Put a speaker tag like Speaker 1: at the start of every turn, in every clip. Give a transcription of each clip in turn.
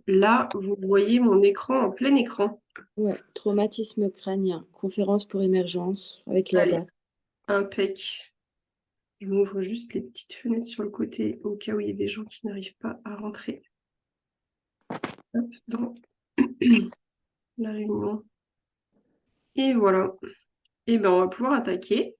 Speaker 1: là, vous voyez mon écran en plein écran.
Speaker 2: Ouais, traumatisme crânien, conférence pour émergence avec la
Speaker 1: Allez,
Speaker 2: date.
Speaker 1: impec. Je m'ouvre juste les petites fenêtres sur le côté au cas où il y a des gens qui n'arrivent pas à rentrer. Hop, dans la réunion. Et voilà. Et ben, on va pouvoir attaquer.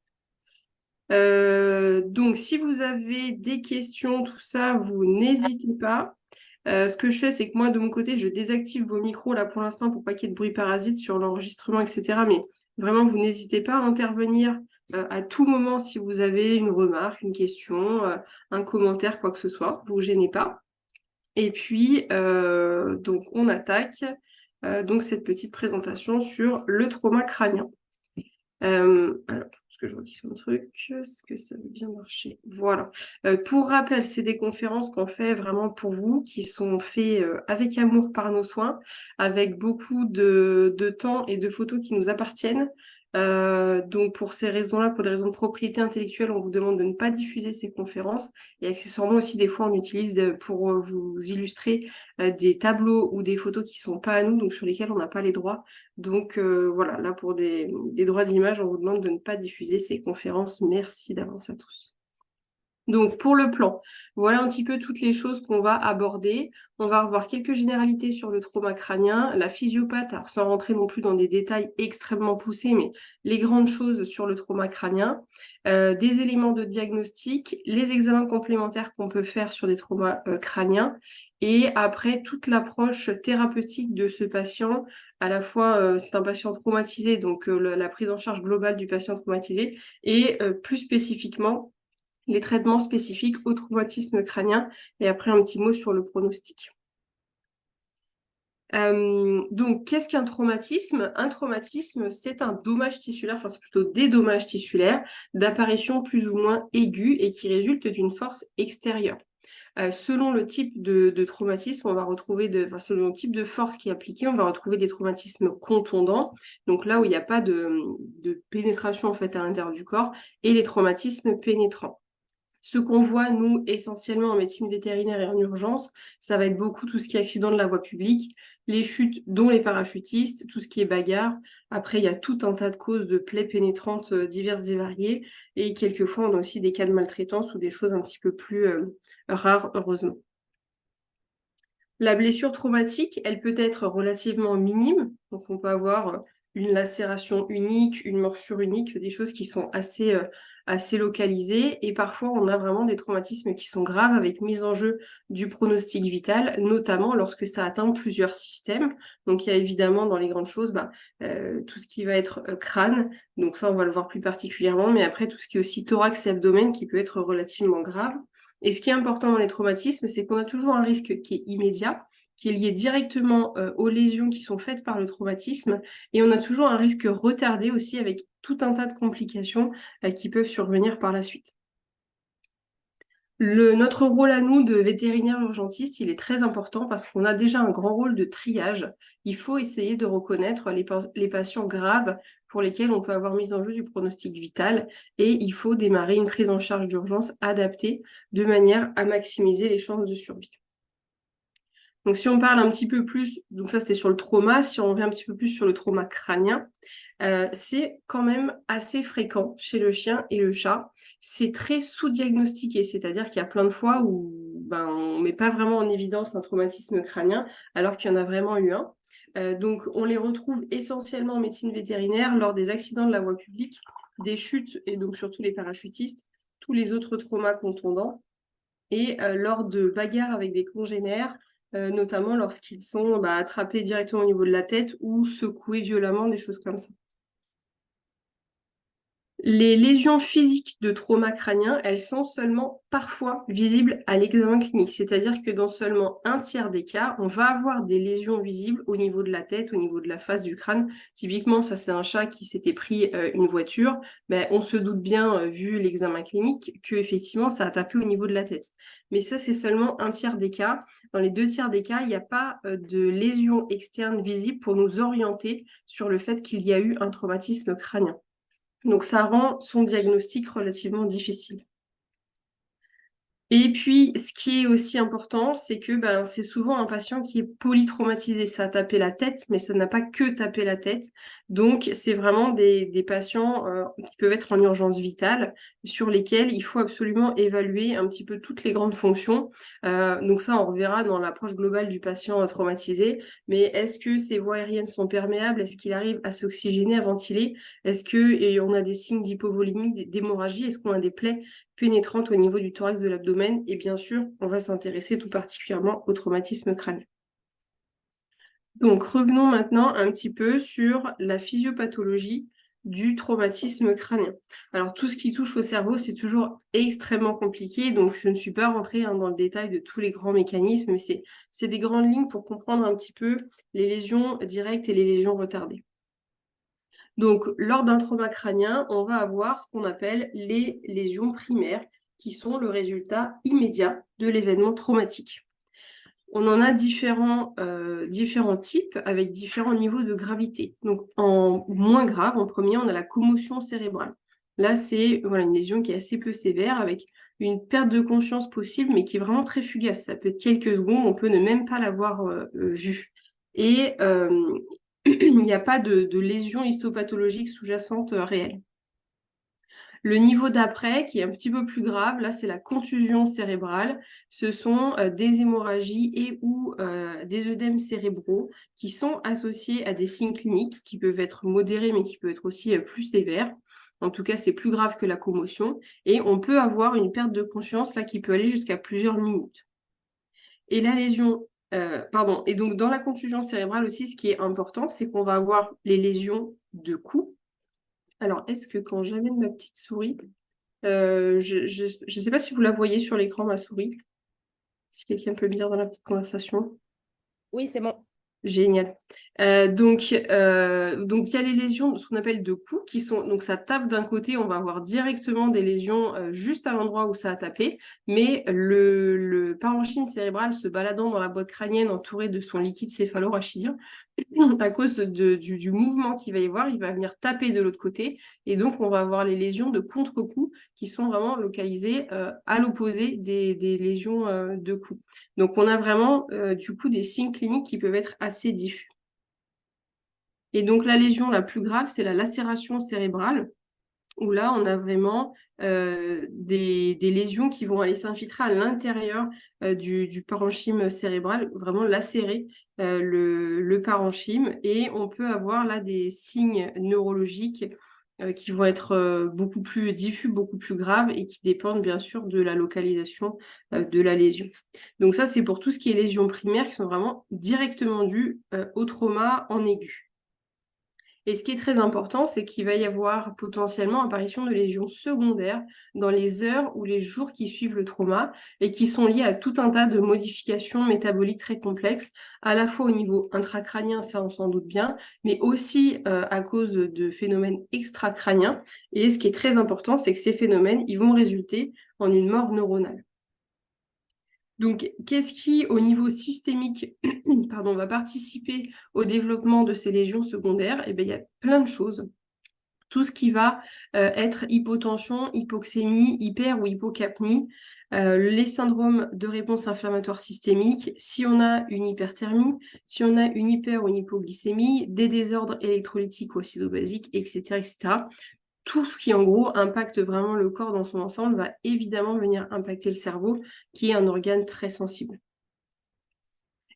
Speaker 1: Donc, si vous avez des questions, tout ça, vous n'hésitez pas. Ce que je fais, c'est que moi, de mon côté, je désactive vos micros là pour l'instant pour pas qu'il y ait de bruit parasite sur l'enregistrement, etc. Mais vraiment, vous n'hésitez pas à intervenir à tout moment si vous avez une remarque, une question, un commentaire, quoi que ce soit. Vous ne gênez pas. Et puis, donc, on attaque donc cette petite présentation sur le trauma crânien. Alors, est-ce que je relis mon truc? Est-ce que ça veut bien marcher? Voilà. Pour rappel, c'est des conférences qu'on fait vraiment pour vous, qui sont faites avec amour par nos soins, avec beaucoup de temps et de photos qui nous appartiennent. Donc pour ces raisons-là, pour des raisons de propriété intellectuelle, on vous demande de ne pas diffuser ces conférences. Et accessoirement aussi, des fois, on utilise pour vous illustrer des tableaux ou des photos qui sont pas à nous, donc sur lesquels on n'a pas les droits. Donc voilà, là pour des droits d'image, on vous demande de ne pas diffuser ces conférences. Merci d'avance à tous. Donc pour le plan, voilà un petit peu toutes les choses qu'on va aborder. On va revoir quelques généralités sur le trauma crânien, la physiopathe, alors sans rentrer non plus dans des détails extrêmement poussés, mais les grandes choses sur le trauma crânien, des éléments de diagnostic, les examens complémentaires qu'on peut faire sur des traumas crâniens, et après toute l'approche thérapeutique de ce patient. À la fois, c'est un patient traumatisé, donc la prise en charge globale du patient traumatisé, et plus spécifiquement les traitements spécifiques au traumatisme crânien et après un petit mot sur le pronostic. Donc, qu'est-ce qu'un traumatisme? Un traumatisme, c'est un dommage tissulaire, enfin c'est plutôt des dommages tissulaires d'apparition plus ou moins aiguë et qui résulte d'une force extérieure. Selon le type de traumatisme, on va retrouver, selon le type de force qui est appliquée, on va retrouver des traumatismes contondants, donc là où il n'y a pas de pénétration en fait à l'intérieur du corps, et les traumatismes pénétrants. Ce qu'on voit, nous, essentiellement en médecine vétérinaire et en urgence, ça va être beaucoup tout ce qui est accident de la voie publique, les chutes, dont les parachutistes, tout ce qui est bagarre. Après, il y a tout un tas de causes de plaies pénétrantes diverses et variées. Et quelquefois, on a aussi des cas de maltraitance ou des choses un petit peu plus rares, heureusement. La blessure traumatique, elle peut être relativement minime. Donc, on peut avoir une lacération unique, une morsure unique, des choses qui sont assez localisées. Et parfois, on a vraiment des traumatismes qui sont graves avec mise en jeu du pronostic vital, notamment lorsque ça atteint plusieurs systèmes. Donc, il y a évidemment dans les grandes choses tout ce qui va être crâne. Donc, ça, on va le voir plus particulièrement. Mais après, tout ce qui est aussi thorax et abdomen qui peut être relativement grave. Et ce qui est important dans les traumatismes, c'est qu'on a toujours un risque qui est immédiat, qui est lié directement aux lésions qui sont faites par le traumatisme, et on a toujours un risque retardé aussi avec tout un tas de complications qui peuvent survenir par la suite. Notre rôle à nous de vétérinaire urgentiste, il est très important parce qu'on a déjà un grand rôle de triage. Il faut essayer de reconnaître les patients graves pour lesquels on peut avoir mise en jeu du pronostic vital et il faut démarrer une prise en charge d'urgence adaptée de manière à maximiser les chances de survie. Donc si on parle un petit peu plus, donc ça c'était sur le trauma, si on revient un petit peu plus sur le trauma crânien, c'est quand même assez fréquent chez le chien et le chat. C'est très sous-diagnostiqué, c'est-à-dire qu'il y a plein de fois où on ne met pas vraiment en évidence un traumatisme crânien, alors qu'il y en a vraiment eu un. Donc on les retrouve essentiellement en médecine vétérinaire lors des accidents de la voie publique, des chutes, et donc surtout les parachutistes, tous les autres traumas contondants, et lors de bagarres avec des congénères, notamment lorsqu'ils sont attrapés directement au niveau de la tête ou secoués violemment, des choses comme ça. Les lésions physiques de trauma crânien, elles sont seulement parfois visibles à l'examen clinique. C'est-à-dire que dans seulement un tiers des cas, on va avoir des lésions visibles au niveau de la tête, au niveau de la face du crâne. Typiquement, ça c'est un chat qui s'était pris une voiture. On se doute bien, vu l'examen clinique, que effectivement ça a tapé au niveau de la tête. Mais ça, c'est seulement un tiers des cas. Dans les deux tiers des cas, il n'y a pas de lésion externe visible pour nous orienter sur le fait qu'il y a eu un traumatisme crânien. Donc, ça rend son diagnostic relativement difficile. Et puis, ce qui est aussi important, c'est que c'est souvent un patient qui est polytraumatisé. Ça a tapé la tête, mais ça n'a pas que tapé la tête. Donc, c'est vraiment des patients qui peuvent être en urgence vitale, sur lesquels il faut absolument évaluer un petit peu toutes les grandes fonctions. Donc ça, on reverra dans l'approche globale du patient traumatisé. Mais est-ce que ses voies aériennes sont perméables? Est-ce qu'il arrive à s'oxygéner, à ventiler? Est-ce qu'on a des signes d'hypovolémie, d'hémorragie? Est-ce qu'on a des plaies pénétrante au niveau du thorax de l'abdomen? Et bien sûr, on va s'intéresser tout particulièrement au traumatisme crânien. Donc, revenons maintenant un petit peu sur la physiopathologie du traumatisme crânien. Alors, tout ce qui touche au cerveau, c'est toujours extrêmement compliqué, donc je ne suis pas rentrée dans le détail de tous les grands mécanismes, mais c'est des grandes lignes pour comprendre un petit peu les lésions directes et les lésions retardées. Donc, lors d'un trauma crânien, on va avoir ce qu'on appelle les lésions primaires, qui sont le résultat immédiat de l'événement traumatique. On en a différents types avec différents niveaux de gravité. Donc, en moins grave, en premier, on a la commotion cérébrale. Là, c'est une lésion qui est assez peu sévère, avec une perte de conscience possible, mais qui est vraiment très fugace. Ça peut être quelques secondes, on peut ne même pas l'avoir vue. Et il n'y a pas de lésion histopathologique sous-jacente réelle. Le niveau d'après, qui est un petit peu plus grave, là, c'est la contusion cérébrale. Ce sont des hémorragies et ou des œdèmes cérébraux qui sont associés à des signes cliniques qui peuvent être modérés, mais qui peuvent être aussi plus sévères. En tout cas, c'est plus grave que la commotion. Et on peut avoir une perte de conscience là qui peut aller jusqu'à plusieurs minutes. Et la lésion, et donc dans la contusion cérébrale aussi, ce qui est important, c'est qu'on va avoir les lésions de cou. Alors, est-ce que quand j'amène ma petite souris, je ne sais pas si vous la voyez sur l'écran, ma souris, si quelqu'un peut me dire dans la petite conversation.
Speaker 3: Oui, c'est bon.
Speaker 1: Génial. Donc il y a les lésions, ce qu'on appelle de coups, qui sont, donc ça tape d'un côté, on va avoir directement des lésions juste à l'endroit où ça a tapé, mais le parenchyme cérébral se baladant dans la boîte crânienne entouré de son liquide céphalorachidien, à cause du mouvement qu'il va y avoir, il va venir taper de l'autre côté, et donc on va avoir les lésions de contre-coup qui sont vraiment localisées à l'opposé des lésions de cou. Donc on a vraiment du coup des signes cliniques qui peuvent être assez diffus. Et donc la lésion la plus grave, c'est la lacération cérébrale, où là, on a vraiment des lésions qui vont aller s'infiltrer à l'intérieur du parenchyme cérébral, vraiment lacérer le parenchyme. Et on peut avoir là des signes neurologiques qui vont être beaucoup plus diffus, beaucoup plus graves et qui dépendent bien sûr de la localisation de la lésion. Donc ça, c'est pour tout ce qui est lésions primaires qui sont vraiment directement dues au trauma en aigu. Et ce qui est très important, c'est qu'il va y avoir potentiellement apparition de lésions secondaires dans les heures ou les jours qui suivent le trauma et qui sont liées à tout un tas de modifications métaboliques très complexes, à la fois au niveau intracrânien, ça on s'en doute bien, mais aussi à cause de phénomènes extracrâniens. Et ce qui est très important, c'est que ces phénomènes, ils vont résulter en une mort neuronale. Donc, qu'est-ce qui, au niveau systémique, va participer au développement de ces lésions secondaires? Eh bien, il y a plein de choses. Tout ce qui va être hypotension, hypoxémie, hyper ou hypocapnie, les syndromes de réponse inflammatoire systémique, si on a une hyperthermie, si on a une hyper ou une hypoglycémie, des désordres électrolytiques ou acido-basiques, etc., etc. Tout ce qui, en gros, impacte vraiment le corps dans son ensemble va évidemment venir impacter le cerveau, qui est un organe très sensible.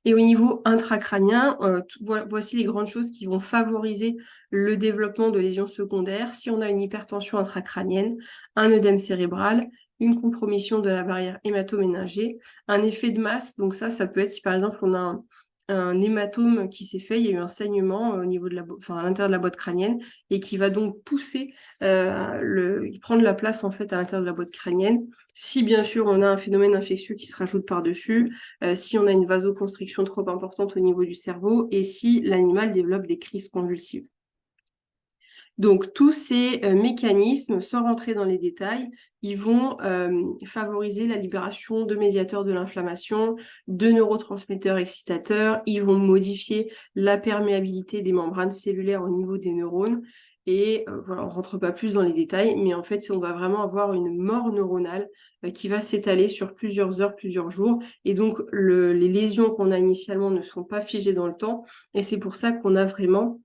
Speaker 1: Et au niveau intracrânien, voici les grandes choses qui vont favoriser le développement de lésions secondaires. Si on a une hypertension intracrânienne, un œdème cérébral, une compromission de la barrière hémato-méningée, un effet de masse. Donc ça peut être si par exemple on a un hématome qui s'est fait, il y a eu un saignement au niveau de à l'intérieur de la boîte crânienne et qui va donc pousser, prendre la place en fait à l'intérieur de la boîte crânienne. Si bien sûr on a un phénomène infectieux qui se rajoute par-dessus, si on a une vasoconstriction trop importante au niveau du cerveau et si l'animal développe des crises convulsives. Donc, tous ces mécanismes, sans rentrer dans les détails, ils vont favoriser la libération de médiateurs de l'inflammation, de neurotransmetteurs excitateurs, ils vont modifier la perméabilité des membranes cellulaires au niveau des neurones Et voilà, on ne rentre pas plus dans les détails, mais en fait, on va vraiment avoir une mort neuronale qui va s'étaler sur plusieurs heures, plusieurs jours. Et donc, les lésions qu'on a initialement ne sont pas figées dans le temps. Et c'est pour ça qu'on a vraiment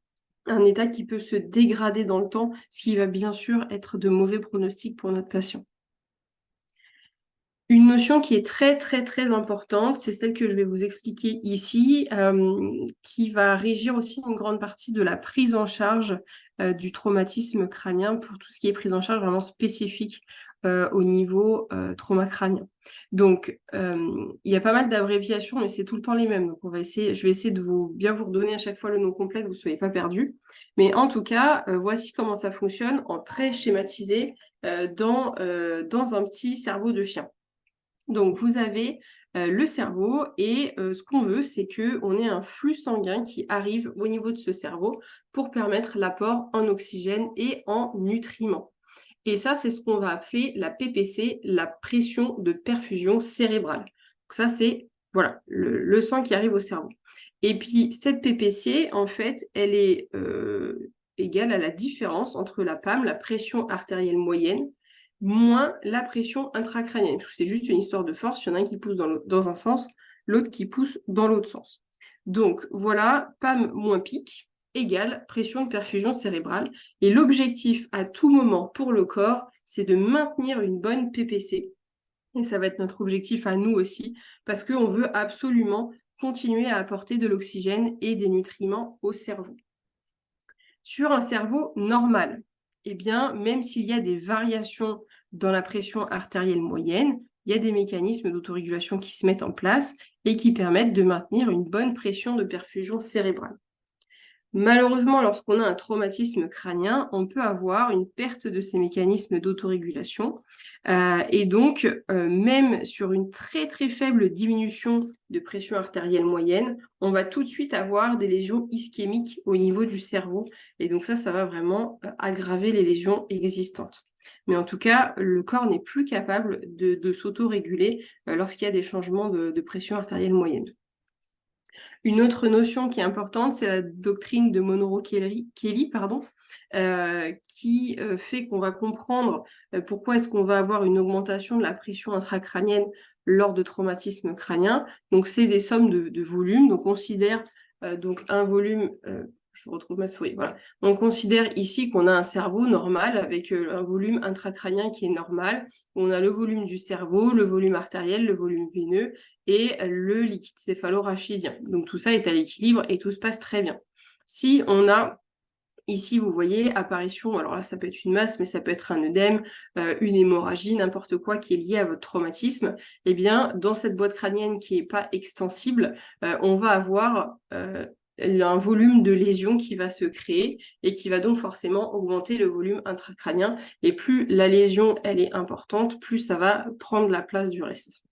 Speaker 1: un état qui peut se dégrader dans le temps, ce qui va bien sûr être de mauvais pronostics pour notre patient. Une notion qui est très, très, très importante, c'est celle que je vais vous expliquer ici, qui va régir aussi une grande partie de la prise en charge du traumatisme crânien pour tout ce qui est prise en charge vraiment spécifique au niveau trauma crânien. Donc, il y a pas mal d'abréviations, mais c'est tout le temps les mêmes. Donc, je vais essayer de bien vous redonner à chaque fois le nom complet, que vous ne soyez pas perdus. Mais en tout cas, voici comment ça fonctionne en très schématisé dans un petit cerveau de chien. Donc, vous avez le cerveau et ce qu'on veut, c'est qu'on ait un flux sanguin qui arrive au niveau de ce cerveau pour permettre l'apport en oxygène et en nutriments. Et ça, c'est ce qu'on va appeler la PPC, la pression de perfusion cérébrale. Donc ça, c'est voilà, le sang qui arrive au cerveau. Et puis, cette PPC, en fait, elle est égale à la différence entre la PAM, la pression artérielle moyenne, moins la pression intracrânienne. C'est juste une histoire de force. Il y en a un qui pousse dans un sens, l'autre qui pousse dans l'autre sens. Donc, voilà, PAM moins pic égale pression de perfusion cérébrale. Et l'objectif à tout moment pour le corps, c'est de maintenir une bonne PPC. Et ça va être notre objectif à nous aussi, parce qu'on veut absolument continuer à apporter de l'oxygène et des nutriments au cerveau. Sur un cerveau normal, eh bien, même s'il y a des variations dans la pression artérielle moyenne, il y a des mécanismes d'autorégulation qui se mettent en place et qui permettent de maintenir une bonne pression de perfusion cérébrale. Malheureusement, lorsqu'on a un traumatisme crânien, on peut avoir une perte de ces mécanismes d'autorégulation. Et donc, même sur une très très faible diminution de pression artérielle moyenne, on va tout de suite avoir des lésions ischémiques au niveau du cerveau. Et donc ça va vraiment aggraver les lésions existantes. Mais en tout cas, le corps n'est plus capable de s'autoréguler lorsqu'il y a des changements de pression artérielle moyenne. Une autre notion qui est importante, c'est la doctrine de Monro-Kelly, qui fait qu'on va comprendre pourquoi est-ce qu'on va avoir une augmentation de la pression intracrânienne lors de traumatisme crânien. Donc, c'est des sommes de volume. Donc, on considère donc un volume... je retrouve ma souris, voilà. On considère ici qu'on a un cerveau normal avec un volume intracrânien qui est normal. On a le volume du cerveau, le volume artériel, le volume veineux et le liquide céphalorachidien. Donc tout ça est à l'équilibre et tout se passe très bien. Si on a ici, vous voyez, apparition, alors là ça peut être une masse, mais ça peut être un œdème, une hémorragie, n'importe quoi qui est lié à votre traumatisme, eh bien dans cette boîte crânienne qui n'est pas extensible, on va avoir un volume de lésion qui va se créer et qui va donc forcément augmenter le volume intracrânien. Et plus la lésion elle est importante, plus ça va prendre la place du reste.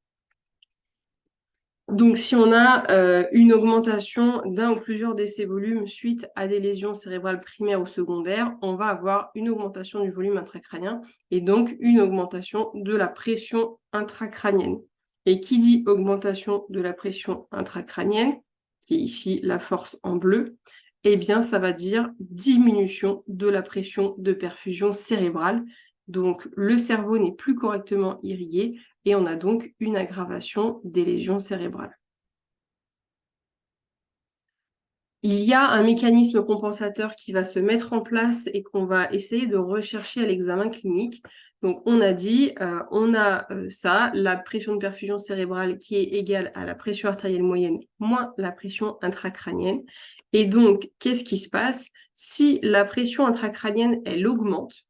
Speaker 1: Donc, si on a une augmentation d'un ou plusieurs de ces volumes suite à des lésions cérébrales primaires ou secondaires, on va avoir une augmentation du volume intracrânien et donc une augmentation de la pression intracrânienne. Et qui dit augmentation de la pression intracrânienne, qui est ici la force en bleu, eh bien, ça va dire diminution de la pression de perfusion cérébrale. Donc, le cerveau n'est plus correctement irrigué et on a donc une aggravation des lésions cérébrales. Il y a un mécanisme compensateur qui va se mettre en place et qu'on va essayer de rechercher à l'examen clinique. Donc, on a dit, on a ça, la pression de perfusion cérébrale qui est égale à la pression artérielle moyenne moins la pression intracrânienne. Et donc, qu'est-ce qui se passe? Si la pression intracrânienne, elle augmente,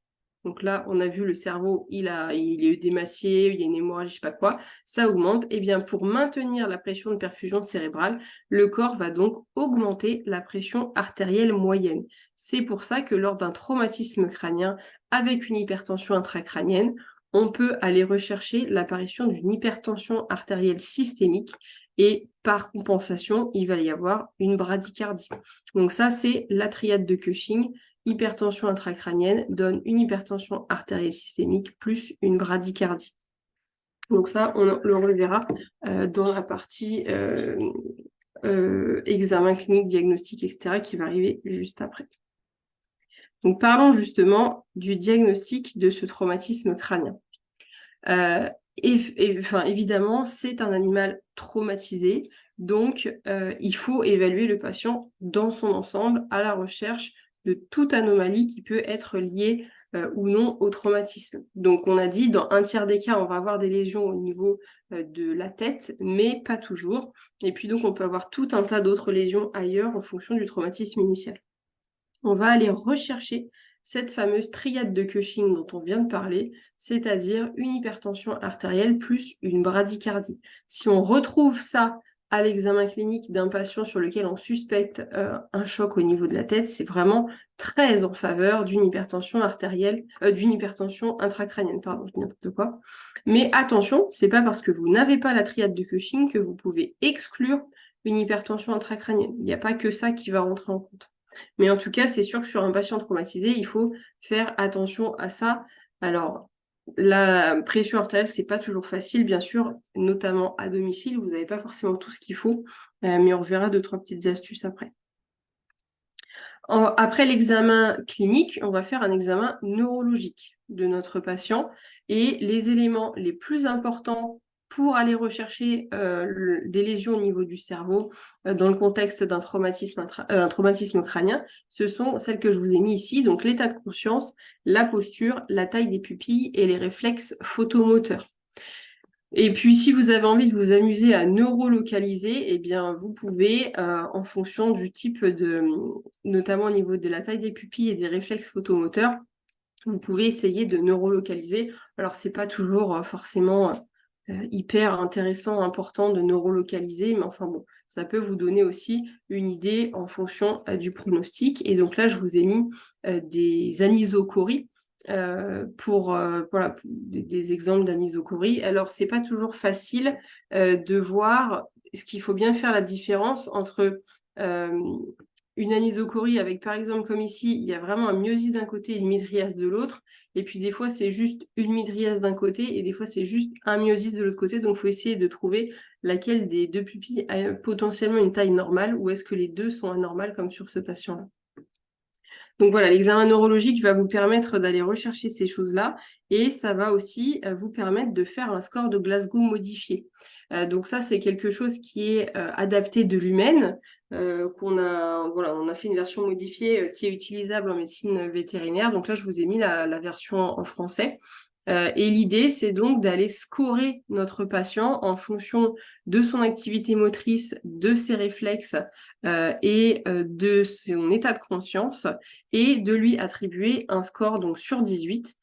Speaker 1: donc là, on a vu le cerveau, il est démacié, il y a une hémorragie, je sais pas quoi, ça augmente. Et bien, pour maintenir la pression de perfusion cérébrale, le corps va donc augmenter la pression artérielle moyenne. C'est pour ça que lors d'un traumatisme crânien avec une hypertension intracrânienne, on peut aller rechercher l'apparition d'une hypertension artérielle systémique et par compensation, il va y avoir une bradycardie. Donc ça, c'est la triade de Cushing. Hypertension intracrânienne donne une hypertension artérielle systémique plus une bradycardie. Donc ça, on le reverra dans la partie examen clinique, diagnostic, etc. qui va arriver juste après. Donc, parlons justement du diagnostic de ce traumatisme crânien. Enfin, évidemment, c'est un animal traumatisé, donc il faut évaluer le patient dans son ensemble à la recherche de toute anomalie qui peut être liée ou non au traumatisme. Donc on a dit, dans un tiers des cas, on va avoir des lésions au niveau de la tête, mais pas toujours. Et puis donc on peut avoir tout un tas d'autres lésions ailleurs en fonction du traumatisme initial. On va aller rechercher cette fameuse triade de Cushing dont on vient de parler, c'est-à-dire une hypertension artérielle plus une bradycardie. Si on retrouve ça à l'examen clinique d'un patient sur lequel on suspecte un choc au niveau de la tête, c'est vraiment très en faveur d'une hypertension artérielle, d'une hypertension intracrânienne, pardon, je dis n'importe quoi. Mais attention, c'est pas parce que vous n'avez pas la triade de Cushing que vous pouvez exclure une hypertension intracrânienne. Il n'y a pas que ça qui va rentrer en compte. Mais en tout cas, c'est sûr que sur un patient traumatisé, il faut faire attention à ça. Alors, la pression artérielle, c'est pas toujours facile, bien sûr, notamment à domicile. Vous n'avez pas forcément tout ce qu'il faut, mais on reverra 2-3 petites astuces après. Après l'examen clinique, on va faire un examen neurologique de notre patient et les éléments les plus importants pour aller rechercher des lésions au niveau du cerveau dans le contexte d'un traumatisme crânien, ce sont celles que je vous ai mis ici, donc l'état de conscience, la posture, la taille des pupilles et les réflexes photomoteurs. Et puis, si vous avez envie de vous amuser à neurolocaliser, eh bien, vous pouvez, en fonction du type de, notamment au niveau de la taille des pupilles et des réflexes photomoteurs, vous pouvez essayer de neurolocaliser. Alors, c'est pas toujours forcément hyper intéressant, important de neurolocaliser, mais enfin bon, ça peut vous donner aussi une idée en fonction du pronostic. Et donc là, je vous ai mis des anisocories. Pour voilà, des exemples d'anisocorie. Alors, c'est pas toujours facile de voir ce qu'il faut bien faire la différence entre une anisocorie avec, par exemple, comme ici, il y a vraiment un myosis d'un côté et une midriase de l'autre. Et puis, des fois, c'est juste une midriase d'un côté et des fois, c'est juste un myosis de l'autre côté. Donc, il faut essayer de trouver laquelle des deux pupilles a potentiellement une taille normale ou est-ce que les deux sont anormales comme sur ce patient-là. Donc voilà, l'examen neurologique va vous permettre d'aller rechercher ces choses-là et ça va aussi vous permettre de faire un score de Glasgow modifié. Donc ça, c'est quelque chose qui est adapté de l'humaine, on a fait une version modifiée qui est utilisable en médecine vétérinaire. Donc là, je vous ai mis la version en français. Et l'idée, c'est donc d'aller scorer notre patient en fonction de son activité motrice, de ses réflexes et de son état de conscience et de lui attribuer un score donc sur 18,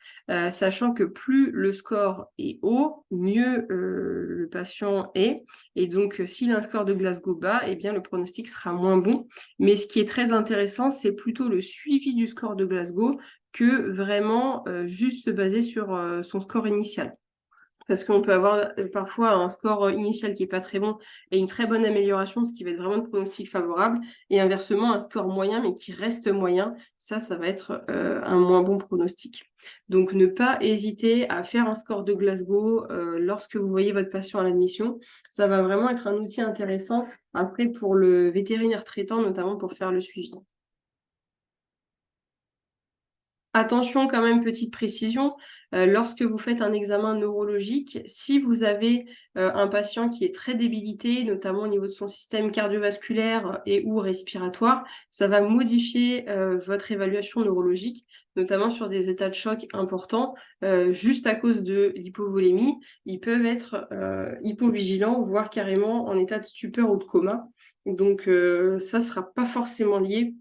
Speaker 1: sachant que plus le score est haut, mieux le patient est. Et donc, s'il a un score de Glasgow bas, eh bien, le pronostic sera moins bon. Mais ce qui est très intéressant, c'est plutôt le suivi du score de Glasgow que vraiment juste se baser sur son score initial. Parce qu'on peut avoir parfois un score initial qui n'est pas très bon et une très bonne amélioration, ce qui va être vraiment de pronostic favorable. Et inversement, un score moyen, mais qui reste moyen, ça va être un moins bon pronostic. Donc, ne pas hésiter à faire un score de Glasgow lorsque vous voyez votre patient à l'admission. Ça va vraiment être un outil intéressant après pour le vétérinaire traitant, notamment pour faire le suivi. Attention quand même, petite précision, lorsque vous faites un examen neurologique, si vous avez un patient qui est très débilité, notamment au niveau de son système cardiovasculaire et ou respiratoire, ça va modifier votre évaluation neurologique, notamment sur des états de choc importants, juste à cause de l'hypovolémie. Ils peuvent être hypovigilants, voire carrément en état de stupeur ou de coma. Donc ça ne sera pas forcément lié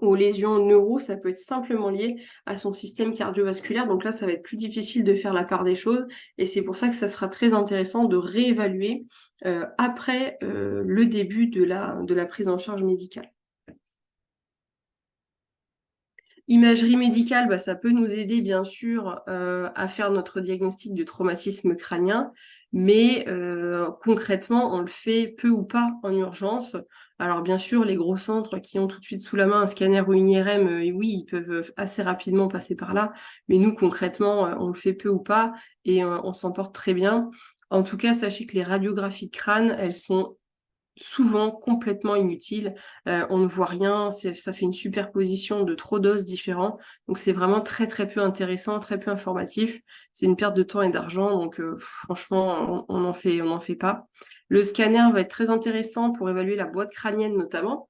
Speaker 1: aux lésions neuro, ça peut être simplement lié à son système cardiovasculaire. Donc là, ça va être plus difficile de faire la part des choses. Et c'est pour ça que ça sera très intéressant de réévaluer après le début de la prise en charge médicale. Imagerie médicale, bah, ça peut nous aider bien sûr à faire notre diagnostic de traumatisme crânien, mais concrètement, on le fait peu ou pas en urgence. Alors bien sûr, les gros centres qui ont tout de suite sous la main un scanner ou une IRM, oui, ils peuvent assez rapidement passer par là, mais nous, concrètement, on le fait peu ou pas et on s'en porte très bien. En tout cas, sachez que les radiographies de crâne, elles sont souvent complètement inutile. On ne voit rien, ça fait une superposition de trop d'os différents. Donc c'est vraiment très très peu intéressant, très peu informatif. C'est une perte de temps et d'argent, donc franchement, on n'en fait pas. Le scanner va être très intéressant pour évaluer la boîte crânienne notamment.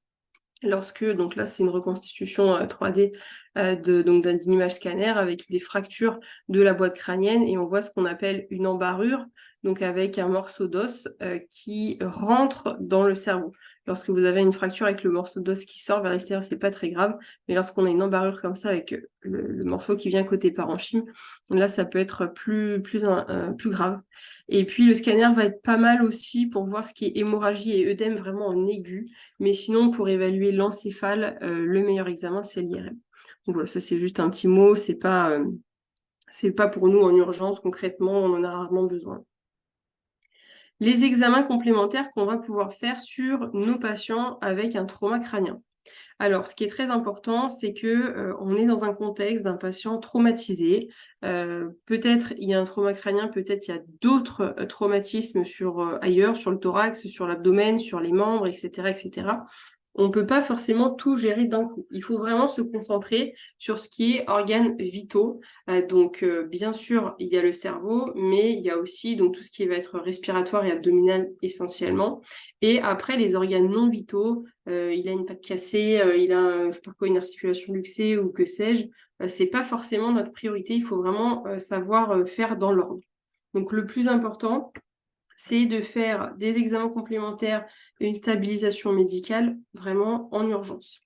Speaker 1: Lorsque, donc là, c'est une reconstitution 3D donc d'une image scanner avec des fractures de la boîte crânienne et on voit ce qu'on appelle une embarrure, donc avec un morceau d'os qui rentre dans le cerveau. Lorsque vous avez une fracture avec le morceau d'os qui sort vers l'extérieur, c'est pas très grave, mais lorsqu'on a une embarrure comme ça avec le morceau qui vient côté parenchyme, là, ça peut être plus grave. Et puis, le scanner va être pas mal aussi pour voir ce qui est hémorragie et œdème vraiment en aigu. Mais sinon, pour évaluer l'encéphale, le meilleur examen, c'est l'IRM. Donc voilà, ça c'est juste un petit mot, c'est pas pour nous en urgence, concrètement, on en a rarement besoin. Les examens complémentaires qu'on va pouvoir faire sur nos patients avec un trauma crânien. Alors, ce qui est très important, c'est que on est dans un contexte d'un patient traumatisé. Peut-être il y a un trauma crânien, peut-être il y a d'autres traumatismes ailleurs, sur le thorax, sur l'abdomen, sur les membres, etc., etc. On ne peut pas forcément tout gérer d'un coup. Il faut vraiment se concentrer sur ce qui est organes vitaux. Donc, bien sûr, il y a le cerveau, mais il y a aussi donc, tout ce qui va être respiratoire et abdominal essentiellement. Et après, les organes non vitaux, il a une patte cassée, il a je sais pas quoi, une articulation luxée ou que sais-je. C'est pas forcément notre priorité. Il faut vraiment savoir faire dans l'ordre. Donc, le plus important, c'est de faire des examens complémentaires et une stabilisation médicale vraiment en urgence.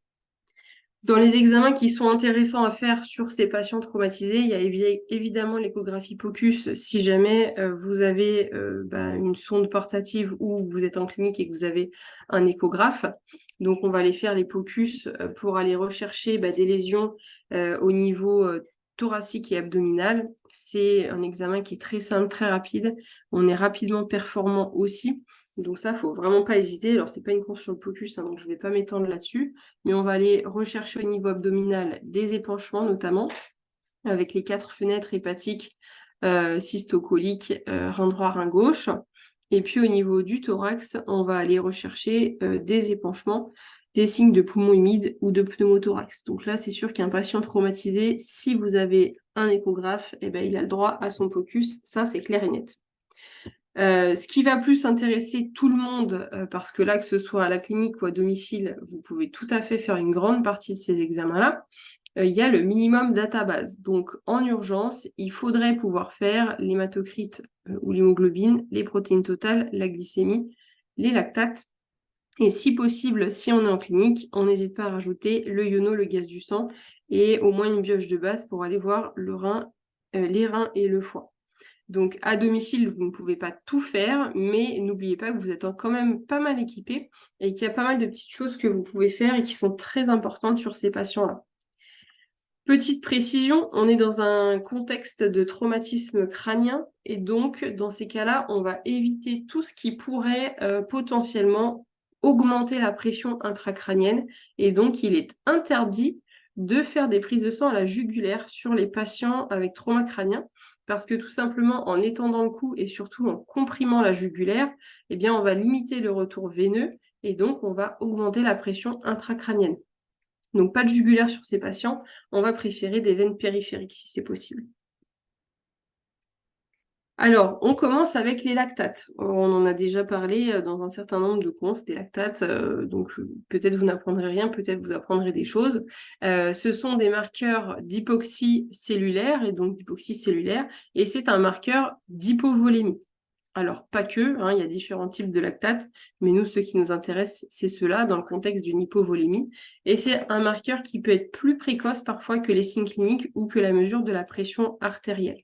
Speaker 1: Dans les examens qui sont intéressants à faire sur ces patients traumatisés, il y a évidemment l'échographie POCUS si jamais vous avez une sonde portative ou vous êtes en clinique et que vous avez un échographe. Donc on va aller faire les POCUS pour aller rechercher des lésions au niveau thoracique et abdominal. C'est un examen qui est très simple, très rapide. On est rapidement performant aussi. Donc ça, faut vraiment pas hésiter. Alors, c'est pas une course sur le POCUS, donc je vais pas m'étendre là-dessus. Mais on va aller rechercher au niveau abdominal des épanchements, notamment, avec les 4 fenêtres hépatiques, cystocoliques, rein droit, rein gauche. Et puis au niveau du thorax, on va aller rechercher des épanchements, des signes de poumon humide ou de pneumothorax. Donc là, c'est sûr qu'un patient traumatisé, si vous avez un échographe, il a le droit à son POCUS. Ça, c'est clair et net. Ce qui va plus intéresser tout le monde, parce que là, que ce soit à la clinique ou à domicile, vous pouvez tout à fait faire une grande partie de ces examens-là. Il y a le minimum database. Donc, en urgence, il faudrait pouvoir faire l'hématocrite ou l'hémoglobine, les protéines totales, la glycémie, les lactates. Et si possible, si on est en clinique, on n'hésite pas à rajouter le iono, le gaz du sang, et au moins une bioche de base pour aller voir les reins et le foie. Donc, à domicile, vous ne pouvez pas tout faire, mais n'oubliez pas que vous êtes quand même pas mal équipé et qu'il y a pas mal de petites choses que vous pouvez faire et qui sont très importantes sur ces patients-là. Petite précision, on est dans un contexte de traumatisme crânien et donc, dans ces cas-là, on va éviter tout ce qui pourrait potentiellement augmenter la pression intracrânienne et donc, il est interdit de faire des prises de sang à la jugulaire sur les patients avec trauma crânien parce que tout simplement, en étendant le cou et surtout en comprimant la jugulaire, on va limiter le retour veineux et donc on va augmenter la pression intracrânienne. Donc pas de jugulaire sur ces patients, on va préférer des veines périphériques si c'est possible. Alors, on commence avec les lactates. On en a déjà parlé dans un certain nombre de confs, des lactates, donc peut-être vous n'apprendrez rien, peut-être vous apprendrez des choses. Ce sont des marqueurs d'hypoxie cellulaire, et c'est un marqueur d'hypovolémie. Alors, pas que, il y a différents types de lactates, mais nous, ce qui nous intéresse, c'est ceux-là dans le contexte d'une hypovolémie. Et c'est un marqueur qui peut être plus précoce parfois que les signes cliniques ou que la mesure de la pression artérielle.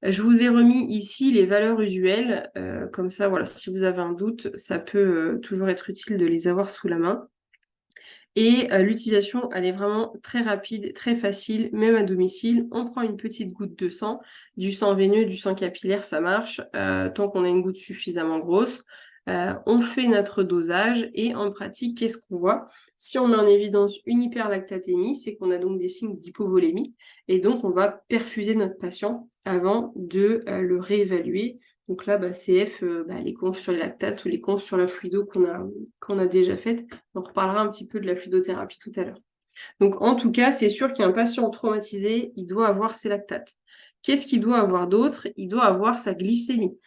Speaker 1: Je vous ai remis ici les valeurs usuelles, comme ça, voilà, si vous avez un doute, ça peut toujours être utile de les avoir sous la main. Et l'utilisation, elle est vraiment très rapide, très facile, même à domicile. On prend une petite goutte de sang, du sang veineux, du sang capillaire, ça marche, tant qu'on a une goutte suffisamment grosse. On fait notre dosage et en pratique, qu'est-ce qu'on voit? Si on met en évidence une hyperlactatémie, c'est qu'on a donc des signes d'hypovolémie et donc on va perfuser notre patient avant de le réévaluer Donc là, CF, les confs sur les lactates ou les confs sur la fluido qu'on a déjà faites. On reparlera un petit peu de la fluidothérapie tout à l'heure. Donc en tout cas, c'est sûr qu'un patient traumatisé, il doit avoir ses lactates. Qu'est-ce qu'il doit avoir d'autre? Il doit avoir sa glycémie.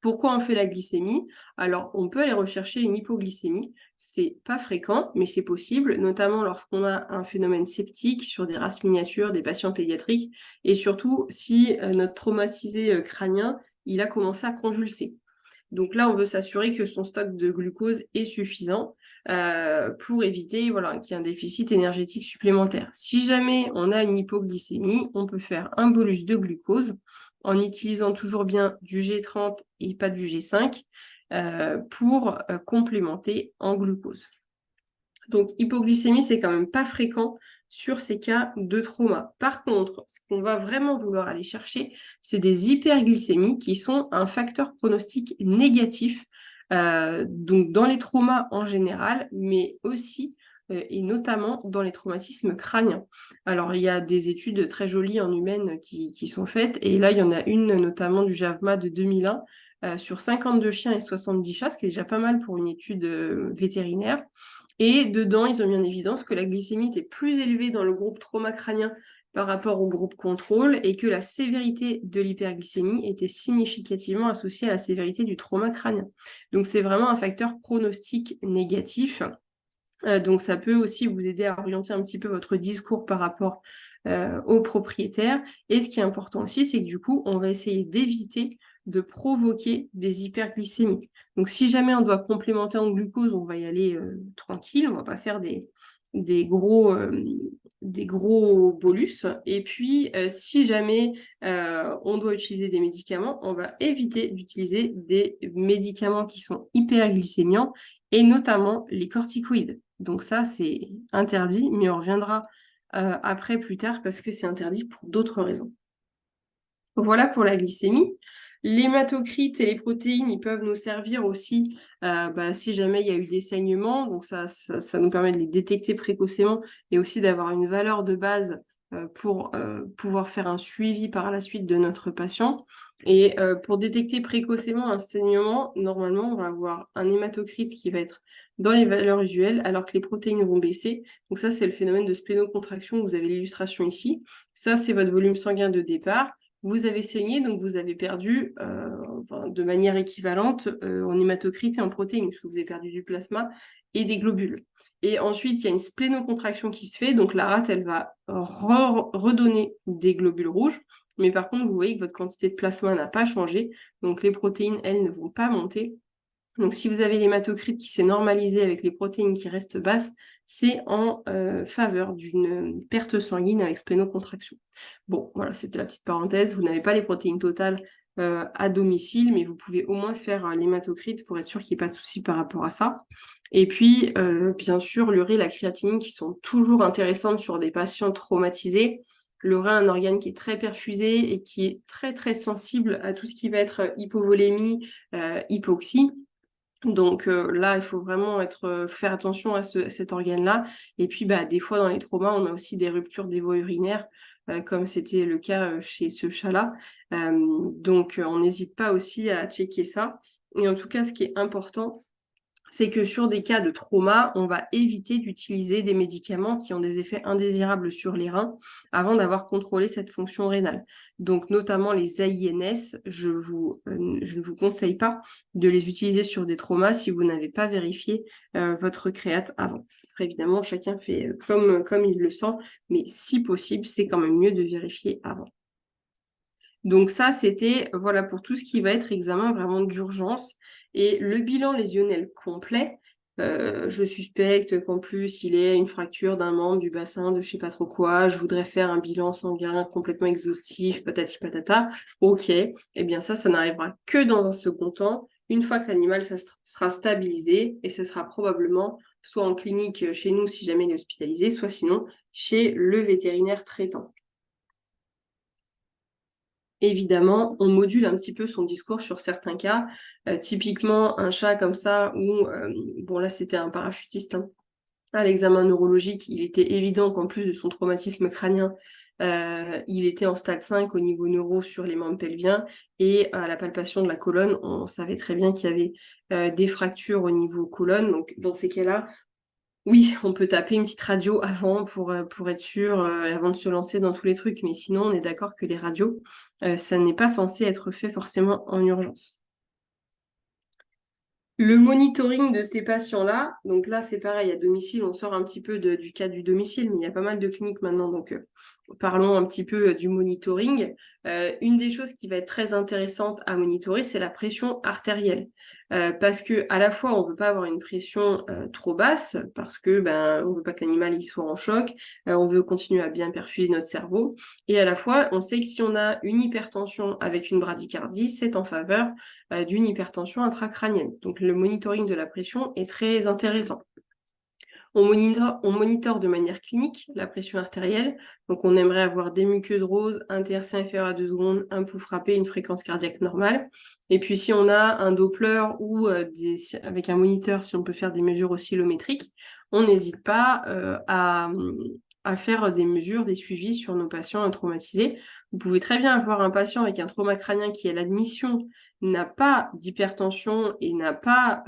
Speaker 1: Pourquoi on fait la glycémie? Alors, on peut aller rechercher une hypoglycémie. C'est pas fréquent, mais c'est possible, notamment lorsqu'on a un phénomène septique sur des races miniatures, des patients pédiatriques, et surtout si notre traumatisé crânien, il a commencé à convulser. Donc là, on veut s'assurer que son stock de glucose est suffisant pour éviter qu'il y ait un déficit énergétique supplémentaire. Si jamais on a une hypoglycémie, on peut faire un bolus de glucose en utilisant toujours bien du G30 et pas du G5 pour complémenter en glucose. Donc, hypoglycémie, c'est quand même pas fréquent sur ces cas de trauma. Par contre, ce qu'on va vraiment vouloir aller chercher, c'est des hyperglycémies qui sont un facteur pronostic négatif, donc dans les traumas en général, mais aussi et notamment dans les traumatismes crâniens. Alors, il y a des études très jolies en humaine qui sont faites, et là, il y en a une notamment du JAVMA de 2001 sur 52 chiens et 70 chats, ce qui est déjà pas mal pour une étude vétérinaire. Et dedans, ils ont mis en évidence que la glycémie était plus élevée dans le groupe trauma crânien par rapport au groupe contrôle et que la sévérité de l'hyperglycémie était significativement associée à la sévérité du trauma crânien. Donc, c'est vraiment un facteur pronostic négatif. Donc, ça peut aussi vous aider à orienter un petit peu votre discours par rapport aux propriétaires. Et ce qui est important aussi, c'est que du coup, on va essayer d'éviter de provoquer des hyperglycémies. Donc, si jamais on doit complémenter en glucose, on va y aller tranquille, on ne va pas faire des gros bolus. Et puis, si jamais on doit utiliser des médicaments, on va éviter d'utiliser des médicaments qui sont hyperglycémiants et notamment les corticoïdes. Donc ça, c'est interdit, mais on reviendra après plus tard parce que c'est interdit pour d'autres raisons. Voilà pour la glycémie. L'hématocrite et les protéines, ils peuvent nous servir aussi si jamais il y a eu des saignements. Donc ça nous permet de les détecter précocement et aussi d'avoir une valeur de base pour pouvoir faire un suivi par la suite de notre patient. Et pour détecter précocement un saignement, normalement, on va avoir un hématocrite qui va être dans les valeurs usuelles alors que les protéines vont baisser. Donc ça, c'est le phénomène de splénocontraction. Vous avez l'illustration ici. Ça, c'est votre volume sanguin de départ. Vous avez saigné, donc vous avez perdu de manière équivalente en hématocrite et en protéines, parce que vous avez perdu du plasma et des globules. Et ensuite, il y a une splénocontraction qui se fait, donc la rate, elle va redonner des globules rouges, mais par contre, vous voyez que votre quantité de plasma n'a pas changé, donc les protéines, elles, ne vont pas monter. Donc, si vous avez l'hématocrite qui s'est normalisé avec les protéines qui restent basses, c'est en faveur d'une perte sanguine avec splénocontraction. Bon, voilà, c'était la petite parenthèse. Vous n'avez pas les protéines totales à domicile, mais vous pouvez au moins faire l'hématocrite pour être sûr qu'il n'y ait pas de souci par rapport à ça. Et puis, bien sûr, l'urée et la créatinine qui sont toujours intéressantes sur des patients traumatisés. Le rein, un organe qui est très perfusé et qui est très, très sensible à tout ce qui va être hypovolémie, hypoxie. Donc là, il faut vraiment faire attention à cet organe-là. Et puis, des fois, dans les traumas, on a aussi des ruptures des voies urinaires, comme c'était le cas chez ce chat-là. Donc, on n'hésite pas aussi à checker ça. Et en tout cas, ce qui est important, c'est que sur des cas de trauma, on va éviter d'utiliser des médicaments qui ont des effets indésirables sur les reins avant d'avoir contrôlé cette fonction rénale. Donc, notamment les AINS, je ne vous conseille pas de les utiliser sur des traumas si vous n'avez pas vérifié votre créate avant. Après, évidemment, chacun fait comme il le sent, mais si possible, c'est quand même mieux de vérifier avant. Donc ça, c'était pour tout ce qui va être examen vraiment d'urgence. Et le bilan lésionnel complet, je suspecte qu'en plus, il ait une fracture d'un membre du bassin de je sais pas trop quoi. Je voudrais faire un bilan sanguin complètement exhaustif, patati patata. Ok, eh bien ça n'arrivera que dans un second temps, une fois que l'animal sera stabilisé, et ce sera probablement soit en clinique chez nous si jamais il est hospitalisé, soit sinon chez le vétérinaire traitant. Évidemment, on module un petit peu son discours sur certains cas. Typiquement, un chat comme ça où, bon là c'était un parachutiste, hein, À l'examen neurologique, il était évident qu'en plus de son traumatisme crânien, il était en stade 5 au niveau neuro sur les membres pelviens, et à la palpation de la colonne, on savait très bien qu'il y avait des fractures au niveau colonne. Donc dans ces cas-là, oui, on peut taper une petite radio avant pour être sûr, avant de se lancer dans tous les trucs. Mais sinon, on est d'accord que les radios, ça n'est pas censé être fait forcément en urgence. Le monitoring de ces patients-là, donc là c'est pareil, à domicile, on sort un petit peu du cadre du domicile, mais il y a pas mal de cliniques maintenant, donc parlons un petit peu du monitoring. Une des choses qui va être très intéressante à monitorer, c'est la pression artérielle. Parce que à la fois, on ne veut pas avoir une pression trop basse, parce que on veut pas que l'animal il soit en choc, on veut continuer à bien perfuser notre cerveau, et à la fois, on sait que si on a une hypertension avec une bradycardie, c'est en faveur d'une hypertension intracrânienne. Donc le monitoring de la pression est très intéressant. On monitore de manière clinique la pression artérielle. Donc on aimerait avoir des muqueuses roses, un TRC inférieur à 2 secondes, un pouls frappé, une fréquence cardiaque normale. Et puis si on a un Doppler ou avec un moniteur, si on peut faire des mesures oscillométriques, on n'hésite pas à faire des mesures, des suivis sur nos patients traumatisés. Vous pouvez très bien avoir un patient avec un trauma crânien qui, à l'admission, n'a pas d'hypertension et n'a pas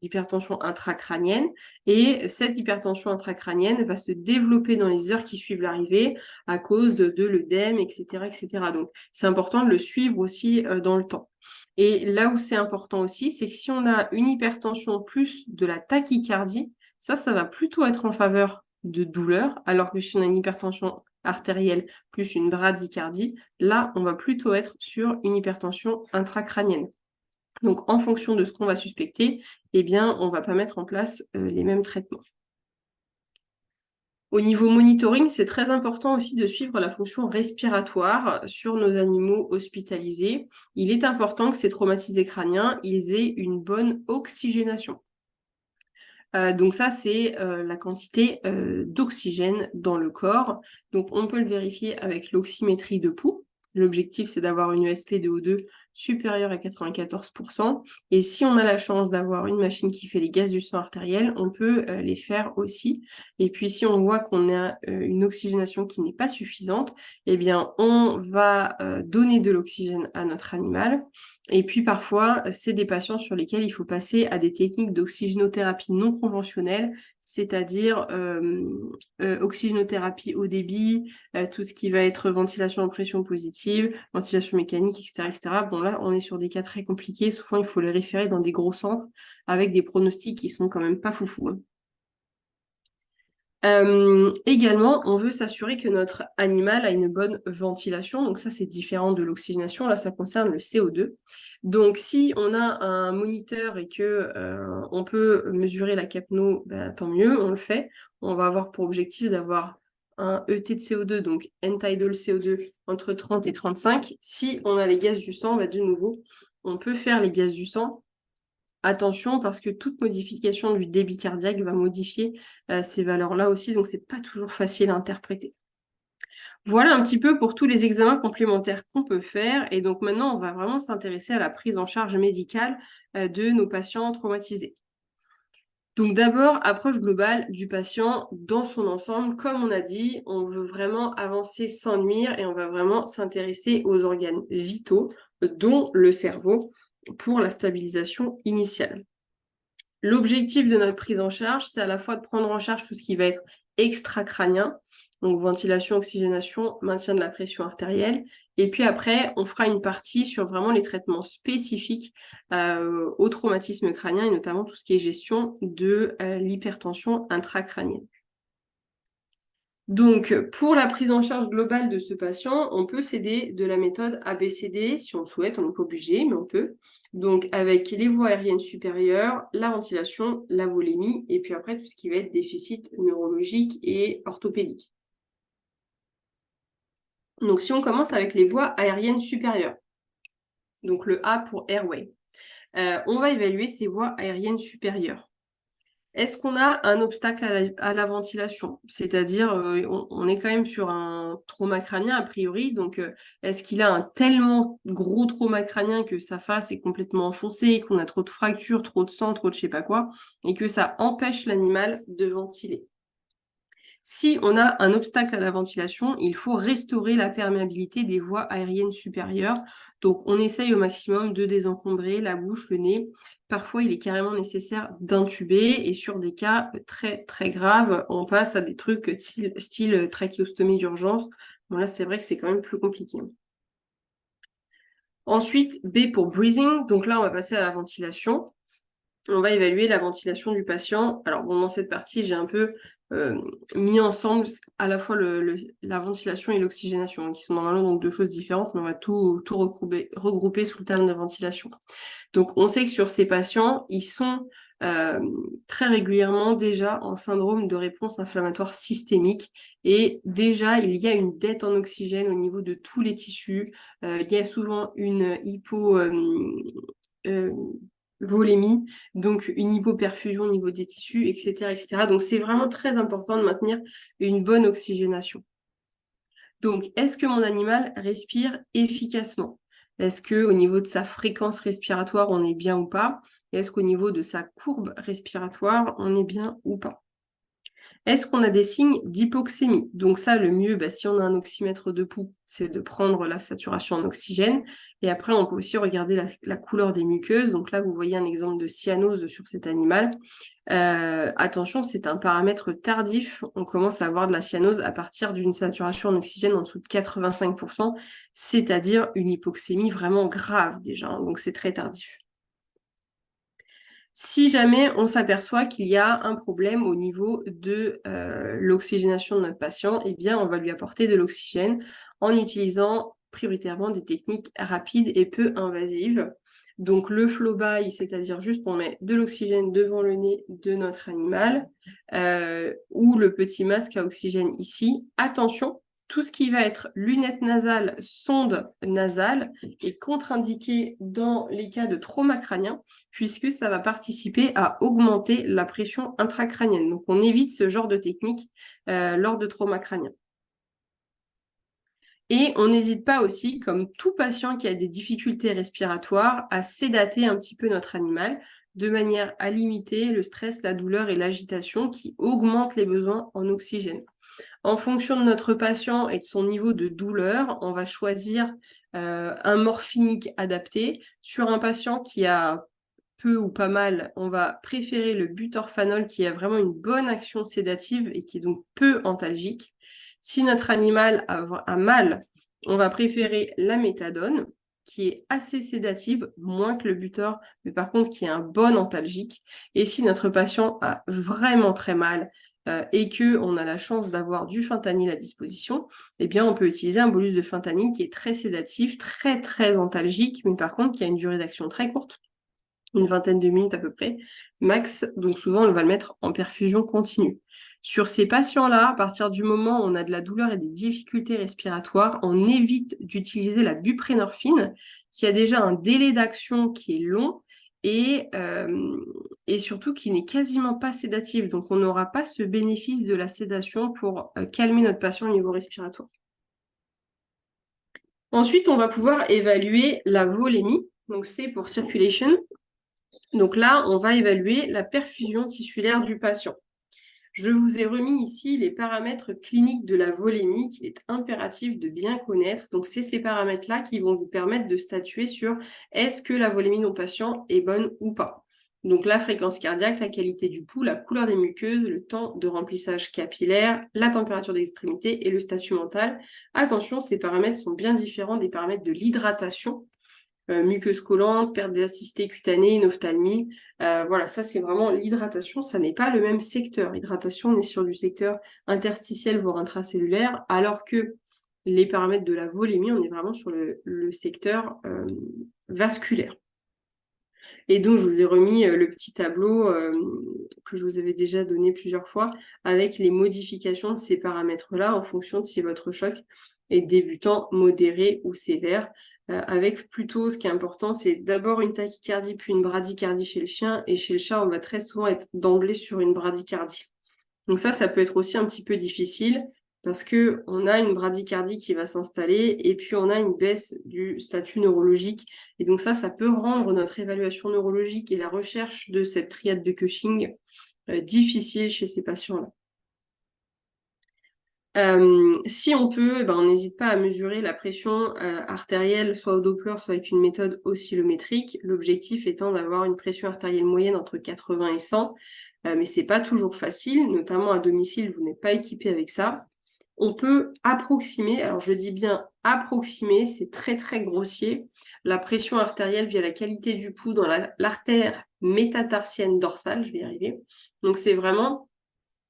Speaker 1: d'hypertension intracrânienne. Et cette hypertension intracrânienne va se développer dans les heures qui suivent l'arrivée à cause de l'œdème, etc., etc. Donc, c'est important de le suivre aussi dans le temps. Et là où c'est important aussi, c'est que si on a une hypertension plus de la tachycardie, ça va plutôt être en faveur de douleur, alors que si on a une hypertension artérielle plus une bradycardie, là, on va plutôt être sur une hypertension intracrânienne. Donc, en fonction de ce qu'on va suspecter, eh bien, on ne va pas mettre en place les mêmes traitements. Au niveau monitoring, c'est très important aussi de suivre la fonction respiratoire sur nos animaux hospitalisés. Il est important que ces traumatisés crâniens ils aient une bonne oxygénation. Donc ça, c'est la quantité d'oxygène dans le corps. Donc on peut le vérifier avec l'oxymétrie de pouls. L'objectif, c'est d'avoir une ESP de O2 supérieure à 94%. Et si on a la chance d'avoir une machine qui fait les gaz du sang artériel, on peut les faire aussi. Et puis si on voit qu'on a une oxygénation qui n'est pas suffisante, eh bien on va donner de l'oxygène à notre animal. Et puis parfois, c'est des patients sur lesquels il faut passer à des techniques d'oxygénothérapie non conventionnelles, c'est-à-dire oxygénothérapie haut débit, tout ce qui va être ventilation en pression positive, ventilation mécanique, etc., etc. Bon là, on est sur des cas très compliqués. Souvent, il faut les référer dans des gros centres avec des pronostics qui sont quand même pas foufou. Également, on veut s'assurer que notre animal a une bonne ventilation. Donc ça, c'est différent de l'oxygénation. Là, ça concerne le CO2. Donc, si on a un moniteur et que on peut mesurer la capno, tant mieux, on le fait. On va avoir pour objectif d'avoir un ET de CO2, donc end-tidal CO2, entre 30 et 35. Si on a les gaz du sang, de nouveau, on peut faire les gaz du sang. Attention, parce que toute modification du débit cardiaque va modifier ces valeurs-là aussi, donc c'est pas toujours facile à interpréter. Voilà un petit peu pour tous les examens complémentaires qu'on peut faire. Et donc maintenant, on va vraiment s'intéresser à la prise en charge médicale de nos patients traumatisés. Donc d'abord, approche globale du patient dans son ensemble. Comme on a dit, on veut vraiment avancer sans nuire et on va vraiment s'intéresser aux organes vitaux, dont le cerveau, pour la stabilisation initiale. L'objectif de notre prise en charge, c'est à la fois de prendre en charge tout ce qui va être extracrânien, donc ventilation, oxygénation, maintien de la pression artérielle. Et puis après, on fera une partie sur vraiment les traitements spécifiques au traumatisme crânien et notamment tout ce qui est gestion de l'hypertension intracrânienne. Donc, pour la prise en charge globale de ce patient, on peut s'aider de la méthode ABCD si on le souhaite, on n'est pas obligé, mais on peut. Donc, avec les voies aériennes supérieures, la ventilation, la volémie, et puis après tout ce qui va être déficit neurologique et orthopédique. Donc, si on commence avec les voies aériennes supérieures, donc le A pour airway, on va évaluer ces voies aériennes supérieures. Est-ce qu'on a un obstacle à la ventilation? C'est-à-dire, on est quand même sur un trauma crânien a priori, donc est-ce qu'il a un tellement gros trauma crânien que sa face est complètement enfoncée, qu'on a trop de fractures, trop de sang, trop de je sais pas quoi, et que ça empêche l'animal de ventiler? Si on a un obstacle à la ventilation, il faut restaurer la perméabilité des voies aériennes supérieures. Donc, on essaye au maximum de désencombrer la bouche, le nez. Parfois, il est carrément nécessaire d'intuber et sur des cas très, très graves, on passe à des trucs style trachéostomie d'urgence. Bon, là, c'est vrai que c'est quand même plus compliqué. Ensuite, B pour breathing. Donc là, on va passer à la ventilation. On va évaluer la ventilation du patient. Alors, bon, dans cette partie, j'ai un peu mis ensemble à la fois la ventilation et l'oxygénation, qui sont normalement donc deux choses différentes, mais on va tout regrouper sous le terme de ventilation. Donc, on sait que sur ces patients, ils sont très régulièrement déjà en syndrome de réponse inflammatoire systémique. Et déjà, il y a une dette en oxygène au niveau de tous les tissus. Il y a souvent une volémie, donc une hypoperfusion au niveau des tissus, etc., etc. Donc, c'est vraiment très important de maintenir une bonne oxygénation. Donc, est-ce que mon animal respire efficacement? Est-ce qu'au niveau de sa fréquence respiratoire, on est bien ou pas? Et est-ce qu'au niveau de sa courbe respiratoire, on est bien ou pas? Est-ce qu'on a des signes d'hypoxémie? Donc ça, le mieux, si on a un oxymètre de pouls, c'est de prendre la saturation en oxygène. Et après, on peut aussi regarder la couleur des muqueuses. Donc là, vous voyez un exemple de cyanose sur cet animal. Attention, c'est un paramètre tardif. On commence à avoir de la cyanose à partir d'une saturation en oxygène en dessous de 85%, c'est-à-dire une hypoxémie vraiment grave déjà. Donc c'est très tardif. Si jamais on s'aperçoit qu'il y a un problème au niveau de l'oxygénation de notre patient, eh bien, on va lui apporter de l'oxygène en utilisant prioritairement des techniques rapides et peu invasives. Donc, le flow by, c'est-à-dire juste on met de l'oxygène devant le nez de notre animal, ou le petit masque à oxygène ici. Attention, tout ce qui va être lunettes nasales, sonde nasale est contre-indiqué dans les cas de trauma crânien, puisque ça va participer à augmenter la pression intracrânienne. Donc, on évite ce genre de technique lors de trauma crânien. Et on n'hésite pas aussi, comme tout patient qui a des difficultés respiratoires, à sédater un petit peu notre animal de manière à limiter le stress, la douleur et l'agitation qui augmentent les besoins en oxygène. En fonction de notre patient et de son niveau de douleur, on va choisir un morphinique adapté. Sur un patient qui a peu ou pas mal, on va préférer le butorphanol qui a vraiment une bonne action sédative et qui est donc peu antalgique. Si notre animal a mal, on va préférer la méthadone qui est assez sédative, moins que le butor, mais par contre qui est un bon antalgique. Et si notre patient a vraiment très mal et qu'on a la chance d'avoir du fentanyl à disposition, eh bien on peut utiliser un bolus de fentanyl qui est très sédatif, très très antalgique, mais par contre qui a une durée d'action très courte, une vingtaine de minutes à peu près, max. Donc souvent, on va le mettre en perfusion continue. Sur ces patients-là, à partir du moment où on a de la douleur et des difficultés respiratoires, on évite d'utiliser la buprénorphine, qui a déjà un délai d'action qui est long et surtout qui n'est quasiment pas sédative. Donc on n'aura pas ce bénéfice de la sédation pour calmer notre patient au niveau respiratoire. Ensuite, on va pouvoir évaluer la volémie. Donc c'est pour circulation. Donc là, on va évaluer la perfusion tissulaire du patient. Je vous ai remis ici les paramètres cliniques de la volémie qu'il est impératif de bien connaître. Donc, c'est ces paramètres-là qui vont vous permettre de statuer sur est-ce que la volémie de mon patient est bonne ou pas. Donc, la fréquence cardiaque, la qualité du pouls, la couleur des muqueuses, le temps de remplissage capillaire, la température d'extrémité et le statut mental. Attention, ces paramètres sont bien différents des paramètres de l'hydratation. Muqueuse collante, perte d'élasticité cutanée, une ophtalmie. Voilà, ça c'est vraiment l'hydratation, ça n'est pas le même secteur. L'hydratation, on est sur du secteur interstitiel, voire intracellulaire, alors que les paramètres de la volémie, on est vraiment sur le secteur vasculaire. Et donc, je vous ai remis le petit tableau que je vous avais déjà donné plusieurs fois avec les modifications de ces paramètres-là en fonction de si votre choc est débutant, modéré ou sévère. avec plutôt, ce qui est important, c'est d'abord une tachycardie, puis une bradycardie chez le chien, et chez le chat, on va très souvent être d'emblée sur une bradycardie. Donc ça peut être aussi un petit peu difficile, parce que on a une bradycardie qui va s'installer, et puis on a une baisse du statut neurologique, et donc ça peut rendre notre évaluation neurologique et la recherche de cette triade de Cushing difficile chez ces patients-là. Si on peut, on n'hésite pas à mesurer la pression artérielle, soit au Doppler, soit avec une méthode oscillométrique. L'objectif étant d'avoir une pression artérielle moyenne entre 80 et 100, mais c'est pas toujours facile, notamment à domicile, vous n'êtes pas équipé avec ça. On peut approximer, alors je dis bien approximer, c'est très très grossier, la pression artérielle via la qualité du pouls dans l'artère métatarsienne dorsale, je vais y arriver. Donc c'est vraiment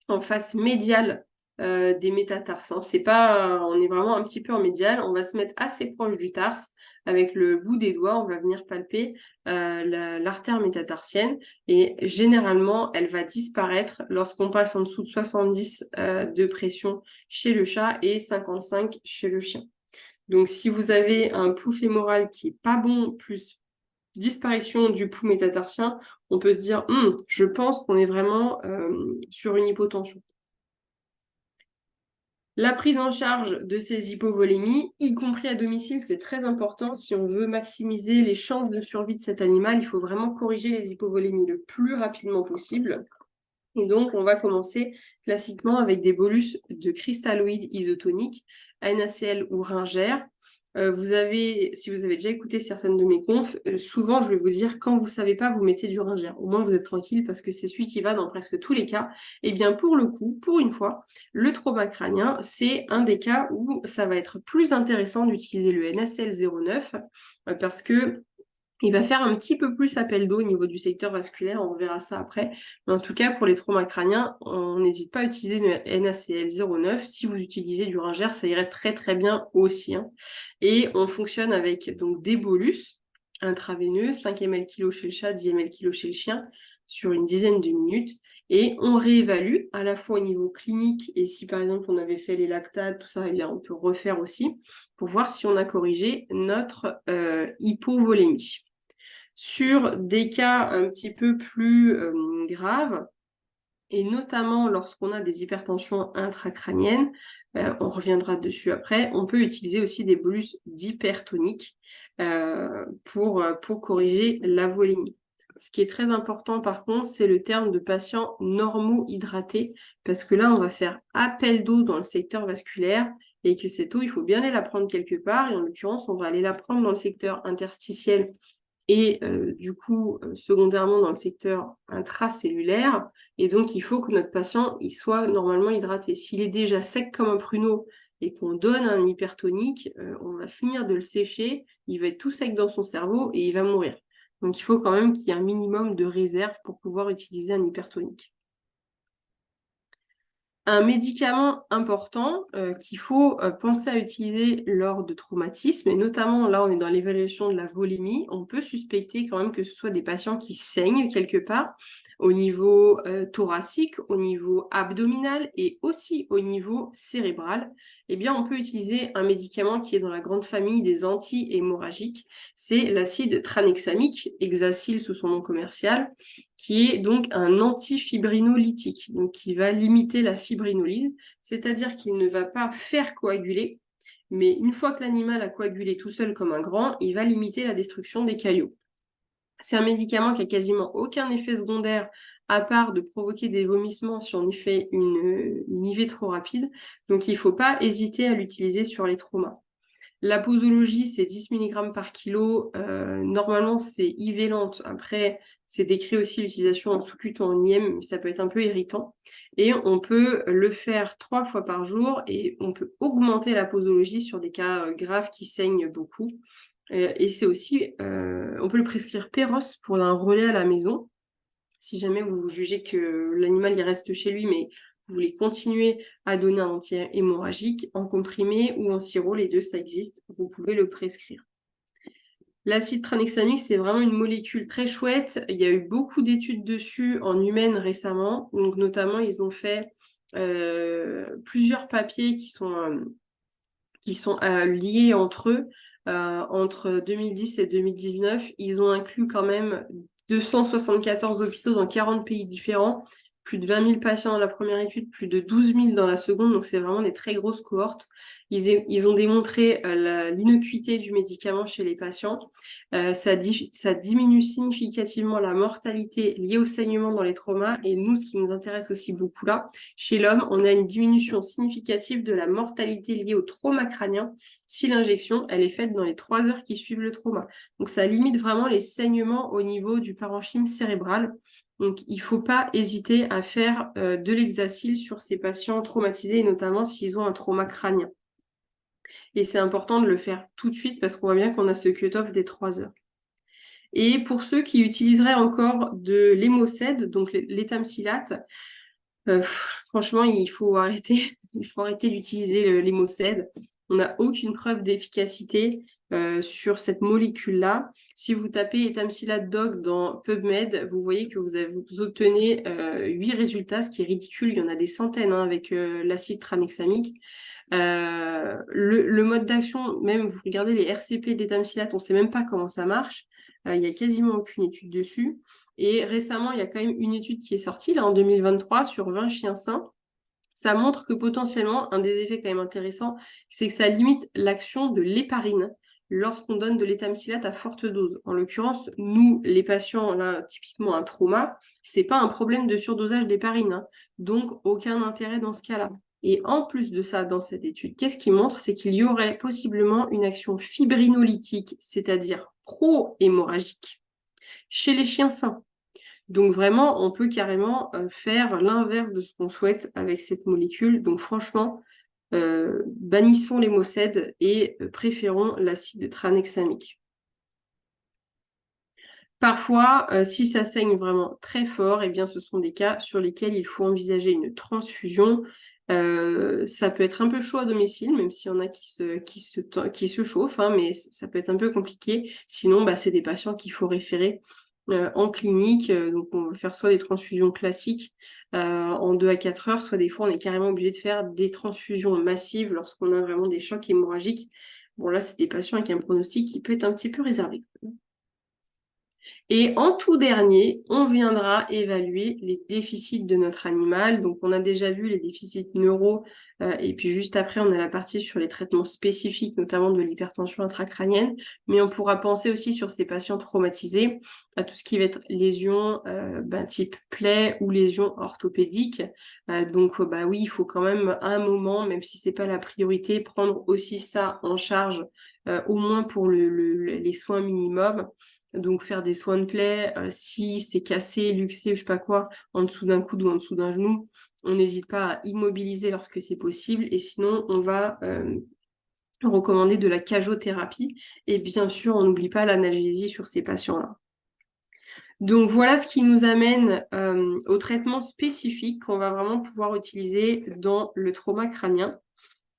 Speaker 1: en face médiale des métatarses. C'est pas, on est vraiment un petit peu en médial. On va se mettre assez proche du tarse. Avec le bout des doigts, on va venir palper l'artère métatarsienne. Et généralement, elle va disparaître lorsqu'on passe en dessous de 70 de pression chez le chat et 55 chez le chien. Donc, si vous avez un pouls fémoral qui est pas bon, plus disparition du pouls métatarsien, on peut se dire, je pense qu'on est vraiment sur une hypotension. La prise en charge de ces hypovolémies, y compris à domicile, c'est très important. Si on veut maximiser les chances de survie de cet animal, il faut vraiment corriger les hypovolémies le plus rapidement possible. Et donc, on va commencer classiquement avec des bolus de cristalloïdes isotoniques, NaCl ou Ringer. Si vous avez déjà écouté certaines de mes confs, souvent je vais vous dire, quand vous ne savez pas, vous mettez du Ringer. Au moins vous êtes tranquille parce que c'est celui qui va dans presque tous les cas. Et bien pour le coup, pour une fois, le trauma crânien, c'est un des cas où ça va être plus intéressant d'utiliser le NaCl 09 parce que il va faire un petit peu plus appel d'eau au niveau du secteur vasculaire, on verra ça après. Mais en tout cas, pour les traumas crâniens, on n'hésite pas à utiliser le NaCl 09. Si vous utilisez du Ringer, ça irait très très bien aussi. Et on fonctionne avec donc des bolus intraveineux, 5 ml kg chez le chat, 10 ml kg chez le chien, sur une dizaine de minutes. Et on réévalue à la fois au niveau clinique, et si par exemple on avait fait les lactates, tout ça, eh bien, on peut refaire aussi pour voir si on a corrigé notre hypovolémie. Sur des cas un petit peu plus graves, et notamment lorsqu'on a des hypertensions intracrâniennes, on reviendra dessus après, on peut utiliser aussi des bolus d'hypertonique pour corriger la volémie. Ce qui est très important par contre, c'est le terme de patient normo-hydraté, parce que là, on va faire appel d'eau dans le secteur vasculaire, et que cette eau, il faut bien aller la prendre quelque part, et en l'occurrence, on va aller la prendre dans le secteur interstitiel et du coup, secondairement dans le secteur intracellulaire. Et donc, il faut que notre patient il soit normalement hydraté. S'il est déjà sec comme un pruneau et qu'on donne un hypertonique, on va finir de le sécher, il va être tout sec dans son cerveau et il va mourir. Donc, il faut quand même qu'il y ait un minimum de réserve pour pouvoir utiliser un hypertonique. Un médicament important qu'il faut penser à utiliser lors de traumatismes, et notamment là on est dans l'évaluation de la volémie, on peut suspecter quand même que ce soit des patients qui saignent quelque part au niveau thoracique, au niveau abdominal et aussi au niveau cérébral. Eh bien on peut utiliser un médicament qui est dans la grande famille des anti-hémorragiques, c'est l'acide tranexamique, Hexacil sous son nom commercial, qui est donc un antifibrinolytique, donc qui va limiter la fibrinolyse, c'est-à-dire qu'il ne va pas faire coaguler, mais une fois que l'animal a coagulé tout seul comme un grand, il va limiter la destruction des caillots. C'est un médicament qui a quasiment aucun effet secondaire, à part de provoquer des vomissements si on y fait une IV trop rapide, donc il ne faut pas hésiter à l'utiliser sur les traumas. La posologie, c'est 10 mg par kilo. Normalement, c'est IV lente. Après, c'est décrit aussi l'utilisation en sous-cutant en IM, mais ça peut être un peu irritant. Et on peut le faire 3 fois par jour et on peut augmenter la posologie sur des cas graves qui saignent beaucoup. Et c'est aussi, on peut le prescrire Péros pour un relais à la maison. Si jamais vous jugez que l'animal il reste chez lui, mais vous voulez continuer à donner un anti-hémorragique en comprimé ou en sirop, les deux ça existe, vous pouvez le prescrire. L'acide tranexamique, c'est vraiment une molécule très chouette. Il y a eu beaucoup d'études dessus en humaine récemment. Donc, notamment, ils ont fait plusieurs papiers qui sont liés entre eux. entre 2010 et 2019, ils ont inclus quand même 274 hôpitaux dans 40 pays différents, plus de 20 000 patients dans la première étude, plus de 12 000 dans la seconde, donc c'est vraiment des très grosses cohortes. Ils ont démontré l'innocuité du médicament chez les patients. Ça diminue significativement la mortalité liée au saignement dans les traumas. Et nous, ce qui nous intéresse aussi beaucoup là, chez l'homme, on a une diminution significative de la mortalité liée au trauma crânien si l'injection, elle est faite dans les 3 heures qui suivent le trauma. Donc, ça limite vraiment les saignements au niveau du parenchyme cérébral. Donc, il ne faut pas hésiter à faire de l'hexacil sur ces patients traumatisés, notamment s'ils ont un trauma crânien. Et c'est important de le faire tout de suite parce qu'on voit bien qu'on a ce cut-off des 3 heures. Et pour ceux qui utiliseraient encore de l'hémocède, donc l'étamsilate, franchement, il faut arrêter d'utiliser l'hémocède. On n'a aucune preuve d'efficacité sur cette molécule-là. Si vous tapez étamsilate doc dans PubMed, vous voyez que vous obtenez 8 résultats, ce qui est ridicule. Il y en a des centaines avec l'acide tranexamique. Le mode d'action, même vous regardez les RCP d'étamsilate, on ne sait même pas comment ça marche. Il n'y a quasiment aucune étude dessus. Et récemment, il y a quand même une étude qui est sortie, là, en 2023, sur 20 chiens sains. Ça montre que potentiellement, un des effets quand même intéressants, c'est que ça limite l'action de l'héparine lorsqu'on donne de l'étamsilate à forte dose. En l'occurrence, nous, les patients, là, typiquement un trauma, c'est pas un problème de surdosage d'héparine, hein. Donc, aucun intérêt dans ce cas-là. Et en plus de ça, dans cette étude, qu'est-ce qui montre? C'est qu'il y aurait possiblement une action fibrinolytique, c'est-à-dire pro-hémorragique, chez les chiens sains. Donc vraiment, on peut carrément faire l'inverse de ce qu'on souhaite avec cette molécule. Donc franchement, bannissons l'hémocède et préférons l'acide tranexamique. Parfois, si ça saigne vraiment très fort, eh bien, ce sont des cas sur lesquels il faut envisager une transfusion. Ça peut être un peu chaud à domicile, même s'il y en a qui se chauffent, hein, mais ça peut être un peu compliqué. Sinon, c'est des patients qu'il faut référer en clinique. Donc, on va faire soit des transfusions classiques en 2 à 4 heures, soit des fois, on est carrément obligé de faire des transfusions massives lorsqu'on a vraiment des chocs hémorragiques. Bon, là, c'est des patients avec un pronostic qui peut être un petit peu réservé. Et en tout dernier, on viendra évaluer les déficits de notre animal. Donc, on a déjà vu les déficits neuro. Et puis, juste après, on a la partie sur les traitements spécifiques, notamment de l'hypertension intracrânienne. Mais on pourra penser aussi sur ces patients traumatisés à tout ce qui va être lésions type plaie ou lésions orthopédiques. Donc, oui, il faut quand même à un moment, même si c'est pas la priorité, prendre aussi ça en charge, au moins pour les soins minimums. Donc, faire des soins de plaie, si c'est cassé, luxé, je sais pas quoi, en dessous d'un coude ou en dessous d'un genou, on n'hésite pas à immobiliser lorsque c'est possible. Et sinon, on va recommander de la cagiothérapie. Et bien sûr, on n'oublie pas l'analgésie sur ces patients-là. Donc, voilà ce qui nous amène au traitement spécifique qu'on va vraiment pouvoir utiliser dans le trauma crânien.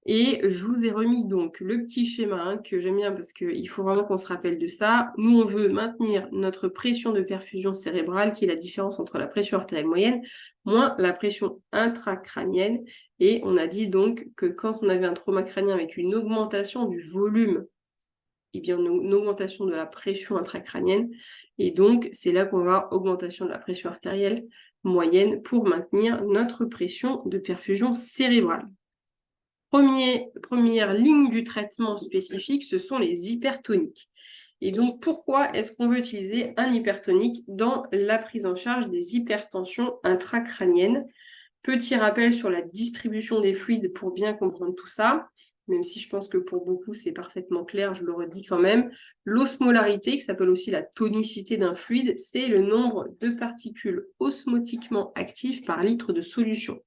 Speaker 1: Et je vous ai remis donc le petit schéma que j'aime bien parce qu'il faut vraiment qu'on se rappelle de ça. Nous, on veut maintenir notre pression de perfusion cérébrale, qui est la différence entre la pression artérielle moyenne moins la pression intracrânienne. Et on a dit donc que quand on avait un trauma crânien avec une augmentation du volume, eh bien une augmentation de la pression intracrânienne. Et donc, c'est là qu'on va avoir augmentation de la pression artérielle moyenne pour maintenir notre pression de perfusion cérébrale. Première ligne du traitement spécifique, ce sont les hypertoniques. Et donc, pourquoi est-ce qu'on veut utiliser un hypertonique dans la prise en charge des hypertensions intracrâniennes? Petit rappel sur la distribution des fluides pour bien comprendre tout ça, même si je pense que pour beaucoup, c'est parfaitement clair, je le redis quand même. L'osmolarité, qui s'appelle aussi la tonicité d'un fluide, c'est le nombre de particules osmotiquement actives par litre de solution.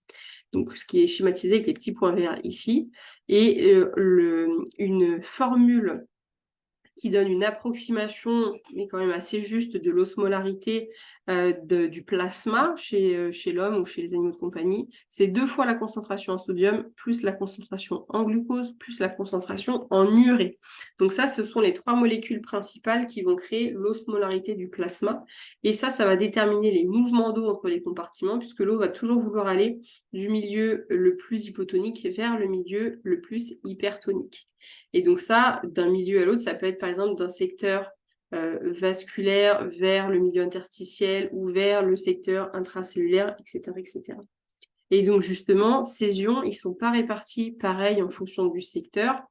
Speaker 1: Donc, ce qui est schématisé avec les petits points verts ici, et une formule qui donne une approximation, mais quand même assez juste, de l'osmolarité du plasma chez l'homme ou chez les animaux de compagnie, c'est 2 fois la concentration en sodium, plus la concentration en glucose, plus la concentration en urée. Donc ça, ce sont les 3 molécules principales qui vont créer l'osmolarité du plasma. Et ça va déterminer les mouvements d'eau entre les compartiments, puisque l'eau va toujours vouloir aller du milieu le plus hypotonique vers le milieu le plus hypertonique. Et donc ça, d'un milieu à l'autre, ça peut être par exemple d'un secteur vasculaire vers le milieu interstitiel ou vers le secteur intracellulaire, etc., etc. Et donc justement, ces ions, ils ne sont pas répartis pareil en fonction du secteur.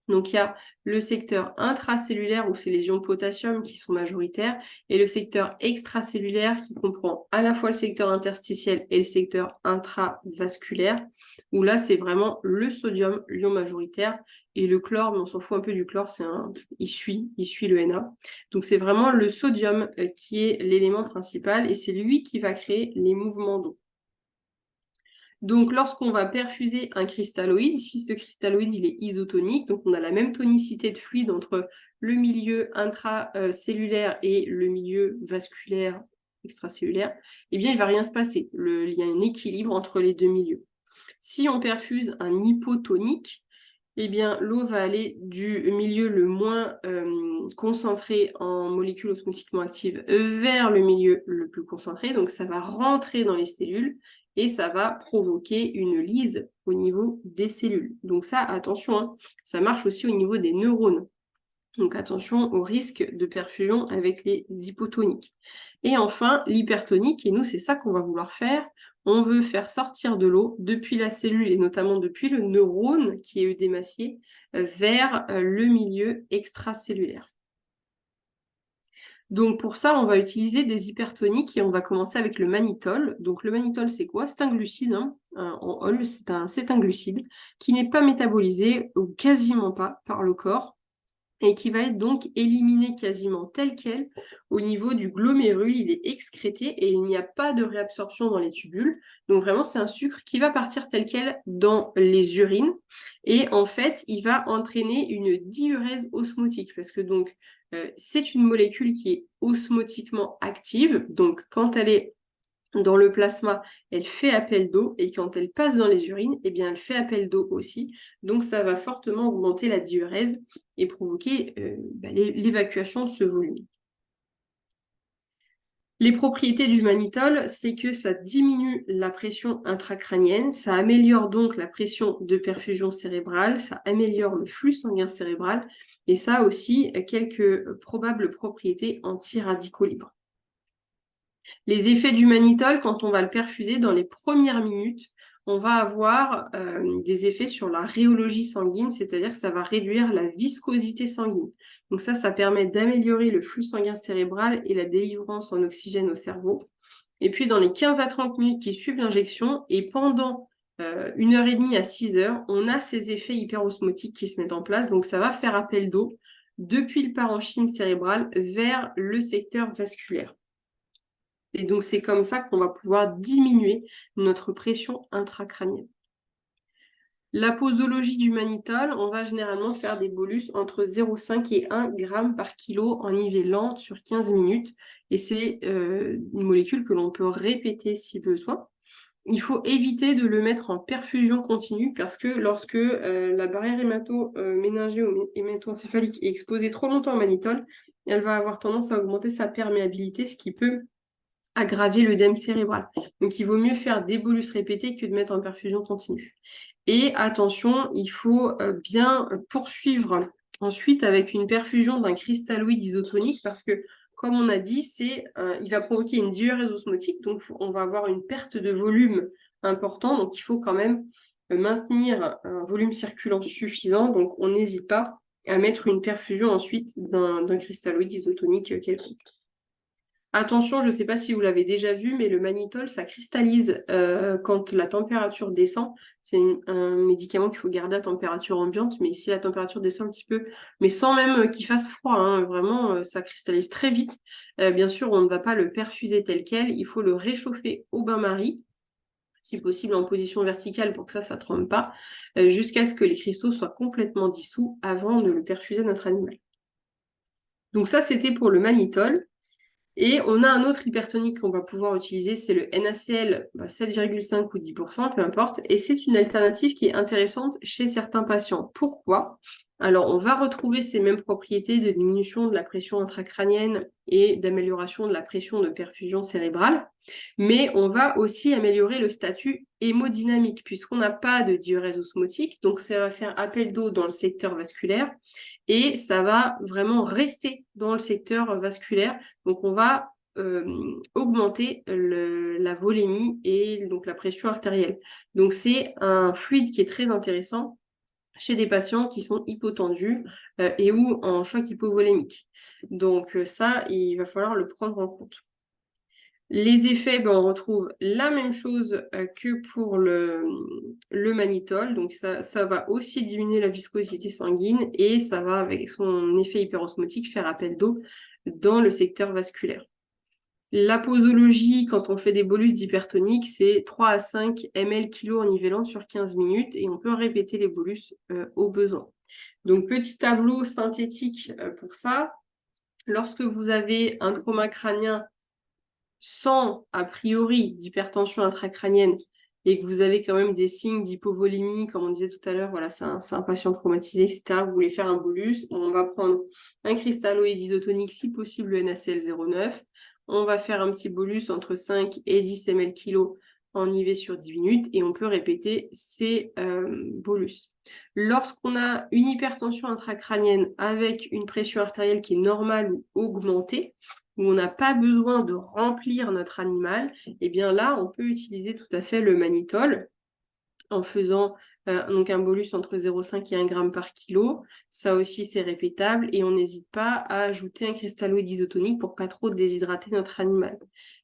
Speaker 1: Donc il y a le secteur intracellulaire où c'est les ions de potassium qui sont majoritaires et le secteur extracellulaire qui comprend à la fois le secteur interstitiel et le secteur intravasculaire où là c'est vraiment le sodium, l'ion majoritaire, et le chlore, mais on s'en fout un peu du chlore, il suit le Na. Donc c'est vraiment le sodium qui est l'élément principal et c'est lui qui va créer les mouvements d'eau. Donc, lorsqu'on va perfuser un cristalloïde, si ce cristalloïde il est isotonique, donc on a la même tonicité de fluide entre le milieu intracellulaire et le milieu vasculaire extracellulaire, eh bien, il ne va rien se passer. Il y a un équilibre entre les deux milieux. Si on perfuse un hypotonique, eh bien, l'eau va aller du milieu le moins concentré en molécules osmotiquement actives vers le milieu le plus concentré. Donc, ça va rentrer dans les cellules et ça va provoquer une lyse au niveau des cellules. Donc ça, attention, hein, ça marche aussi au niveau des neurones. Donc attention au risque de perfusion avec les hypotoniques. Et enfin, l'hypertonique, et nous, c'est ça qu'on va vouloir faire. On veut faire sortir de l'eau depuis la cellule et notamment depuis le neurone qui est œdémacié vers le milieu extracellulaire. Donc pour ça, on va utiliser des hypertoniques et on va commencer avec le mannitol. Donc le mannitol, c'est quoi? C'est un glucide, hein, en ol, c'est un glucide qui n'est pas métabolisé ou quasiment pas par le corps et qui va être donc éliminé quasiment tel quel au niveau du glomérule. Il est excrété et il n'y a pas de réabsorption dans les tubules. Donc vraiment, c'est un sucre qui va partir tel quel dans les urines et en fait, il va entraîner une diurèse osmotique parce que donc c'est une molécule qui est osmotiquement active. Donc quand elle est dans le plasma, elle fait appel d'eau et quand elle passe dans les urines, eh bien, elle fait appel d'eau aussi. Donc, ça va fortement augmenter la diurèse et provoquer l'évacuation de ce volume. Les propriétés du mannitol, c'est que ça diminue la pression intracrânienne, ça améliore donc la pression de perfusion cérébrale, ça améliore le flux sanguin cérébral et ça a aussi quelques probables propriétés anti-radicaux libres. Les effets du mannitol, quand on va le perfuser dans les premières minutes, on va avoir des effets sur la rhéologie sanguine, c'est-à-dire que ça va réduire la viscosité sanguine. Donc ça permet d'améliorer le flux sanguin cérébral et la délivrance en oxygène au cerveau. Et puis dans les 15 à 30 minutes qui suivent l'injection et pendant 1h30 à 6 heures, on a ces effets hyperosmotiques qui se mettent en place. Donc ça va faire appel d'eau depuis le parenchyme cérébral vers le secteur vasculaire. Et donc, c'est comme ça qu'on va pouvoir diminuer notre pression intracrânienne. La posologie du mannitol, on va généralement faire des bolus entre 0,5 et 1 g par kilo en IV lente sur 15 minutes. Et c'est une molécule que l'on peut répéter si besoin. Il faut éviter de le mettre en perfusion continue parce que lorsque la barrière hémato-méningée ou hémato-encéphalique est exposée trop longtemps au mannitol, elle va avoir tendance à augmenter sa perméabilité, ce qui peut aggraver l'œdème cérébral. Donc, il vaut mieux faire des bolus répétés que de mettre en perfusion continue. Et attention, il faut bien poursuivre ensuite avec une perfusion d'un cristalloïde isotonique parce que, comme on a dit, il va provoquer une diurèse osmotique, donc on va avoir une perte de volume important. Donc, il faut quand même maintenir un volume circulant suffisant. Donc, on n'hésite pas à mettre une perfusion ensuite d'un cristalloïde isotonique quelconque. Attention, je ne sais pas si vous l'avez déjà vu, mais le mannitol, ça cristallise quand la température descend. C'est un médicament qu'il faut garder à température ambiante, mais si la température descend un petit peu, mais sans même qu'il fasse froid, hein, vraiment, ça cristallise très vite. Bien sûr, on ne va pas le perfuser tel quel, il faut le réchauffer au bain-marie, si possible en position verticale pour que ça ne trempe pas, jusqu'à ce que les cristaux soient complètement dissous avant de le perfuser à notre animal. Donc ça, c'était pour le mannitol. Et on a un autre hypertonique qu'on va pouvoir utiliser, c'est le NaCl 7,5 ou 10%, peu importe. Et c'est une alternative qui est intéressante chez certains patients. Pourquoi? Alors, on va retrouver ces mêmes propriétés de diminution de la pression intracrânienne et d'amélioration de la pression de perfusion cérébrale, mais on va aussi améliorer le statut hémodynamique, puisqu'on n'a pas de diurèse osmotique, donc ça va faire appel d'eau dans le secteur vasculaire, et ça va vraiment rester dans le secteur vasculaire. Donc, on va augmenter la volémie et donc la pression artérielle. Donc, c'est un fluide qui est très intéressant chez des patients qui sont hypotendus et ou en choc hypovolémique. Donc, ça, il va falloir le prendre en compte. Les effets, on retrouve la même chose que pour le mannitol. Donc, ça va aussi diminuer la viscosité sanguine et ça va, avec son effet hyperosmotique, faire appel d'eau dans le secteur vasculaire. La posologie, quand on fait des bolus d'hypertonique, c'est 3 à 5 ml kg en nivellant sur 15 minutes et on peut répéter les bolus au besoin. Donc, petit tableau synthétique pour ça. Lorsque vous avez un trauma crânien sans, a priori, d'hypertension intracrânienne et que vous avez quand même des signes d'hypovolémie, comme on disait tout à l'heure, voilà, c'est un patient traumatisé, etc., vous voulez faire un bolus, on va prendre un cristalloïde isotonique, si possible le NaCl 0,9. On va faire un petit bolus entre 5 et 10 ml kg en IV sur 10 minutes et on peut répéter ces bolus. Lorsqu'on a une hypertension intracrânienne avec une pression artérielle qui est normale ou augmentée, où on n'a pas besoin de remplir notre animal, eh bien là, on peut utiliser tout à fait le mannitol en faisant donc un bolus entre 0,5 et 1 g par kilo. Ça aussi, c'est répétable et on n'hésite pas à ajouter un cristalloïde isotonique pour pas trop déshydrater notre animal.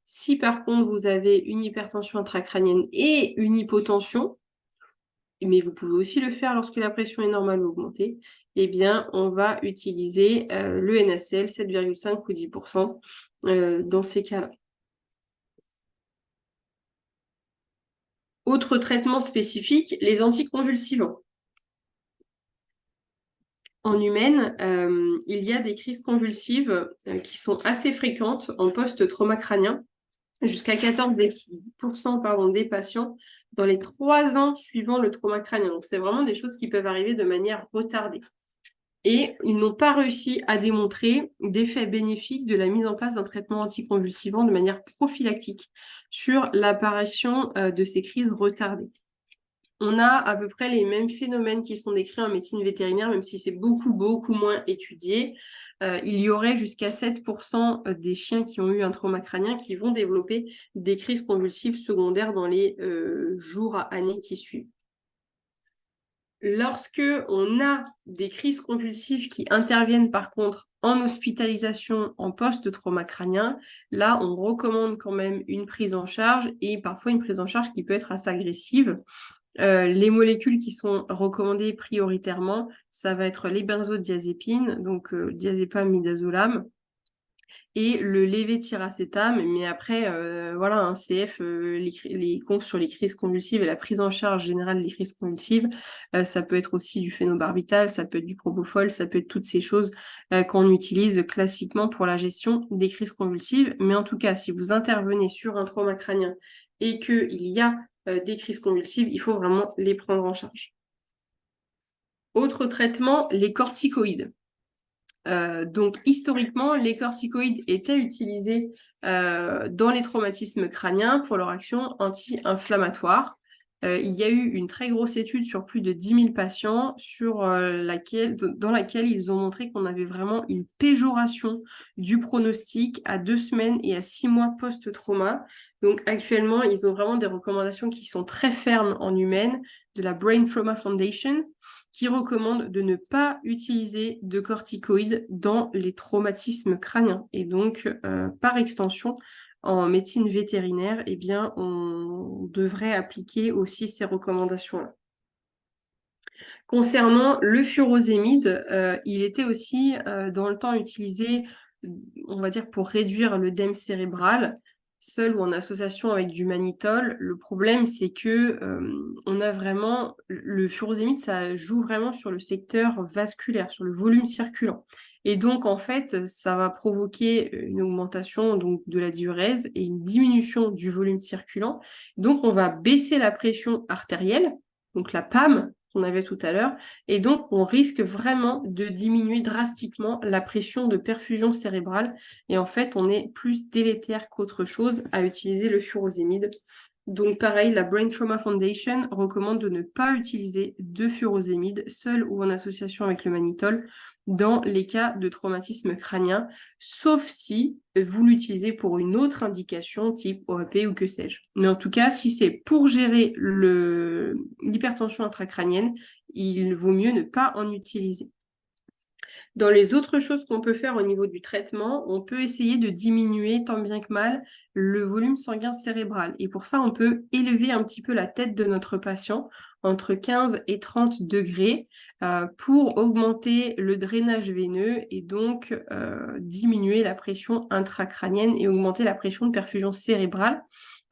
Speaker 1: Si par contre, vous avez une hypertension intracrânienne et une hypotension, mais vous pouvez aussi le faire lorsque la pression est normale ou augmentée, eh bien, on va utiliser le NaCl 7,5 ou 10% dans ces cas-là. Autre traitement spécifique, les anticonvulsivants. En humaine, il y a des crises convulsives qui sont assez fréquentes en post-trauma crânien, jusqu'à 14% des patients dans les 3 ans suivant le trauma crânien. Donc, c'est vraiment des choses qui peuvent arriver de manière retardée. Et ils n'ont pas réussi à démontrer d'effet bénéfique de la mise en place d'un traitement anticonvulsivant de manière prophylactique sur l'apparition de ces crises retardées. On a à peu près les mêmes phénomènes qui sont décrits en médecine vétérinaire, même si c'est beaucoup, beaucoup moins étudié. Il y aurait jusqu'à 7% des chiens qui ont eu un trauma crânien qui vont développer des crises convulsives secondaires dans les jours à années qui suivent. Lorsque on a des crises convulsives qui interviennent par contre en hospitalisation en post-trauma crânien, là on recommande quand même une prise en charge et parfois une prise en charge qui peut être assez agressive. Les molécules qui sont recommandées prioritairement, ça va être les benzodiazépines, donc diazépam, midazolam, et le lévétiracétam. Mais après, voilà, un CF, les confs sur les crises convulsives et la prise en charge générale des crises convulsives, ça peut être aussi du phénobarbital, ça peut être du propofol, ça peut être toutes ces choses qu'on utilise classiquement pour la gestion des crises convulsives. Mais en tout cas, si vous intervenez sur un trauma crânien et qu'il y a des crises convulsives, il faut vraiment les prendre en charge. Autre traitement, les corticoïdes. Donc, historiquement, les corticoïdes étaient utilisés dans les traumatismes crâniens pour leur action anti-inflammatoire. Il y a eu une très grosse étude sur plus de 10 000 patients dans laquelle ils ont montré qu'on avait vraiment une péjoration du pronostic à 2 semaines et à 6 mois post-trauma. Donc actuellement, ils ont vraiment des recommandations qui sont très fermes en humaine de la Brain Trauma Foundation qui recommande de ne pas utiliser de corticoïdes dans les traumatismes crâniens. Et donc, par extension, en médecine vétérinaire, eh bien, on devrait appliquer aussi ces recommandations-là. Concernant le furosémide, il était aussi dans le temps utilisé, on va dire, pour réduire l'œdème cérébral. seul ou en association avec du mannitol, le problème, c'est que on a vraiment le furosémide, ça joue vraiment sur le secteur vasculaire, sur le volume circulant. Et donc, en fait, ça va provoquer une augmentation donc, de la diurèse et une diminution du volume circulant. Donc, on va baisser la pression artérielle, donc la PAM qu'on avait tout à l'heure, et donc on risque vraiment de diminuer drastiquement la pression de perfusion cérébrale. Et en fait, on est plus délétère qu'autre chose à utiliser le furosémide. Donc pareil, la Brain Trauma Foundation recommande de ne pas utiliser de furosémide seul ou en association avec le mannitol dans les cas de traumatisme crânien, sauf si vous l'utilisez pour une autre indication type OAP ou que sais-je. Mais en tout cas, si c'est pour gérer l'hypertension intracrânienne, il vaut mieux ne pas en utiliser. Dans les autres choses qu'on peut faire au niveau du traitement, on peut essayer de diminuer tant bien que mal le volume sanguin cérébral. Et pour ça, on peut élever un petit peu la tête de notre patient entre 15 et 30 degrés pour augmenter le drainage veineux et donc diminuer la pression intracrânienne et augmenter la pression de perfusion cérébrale.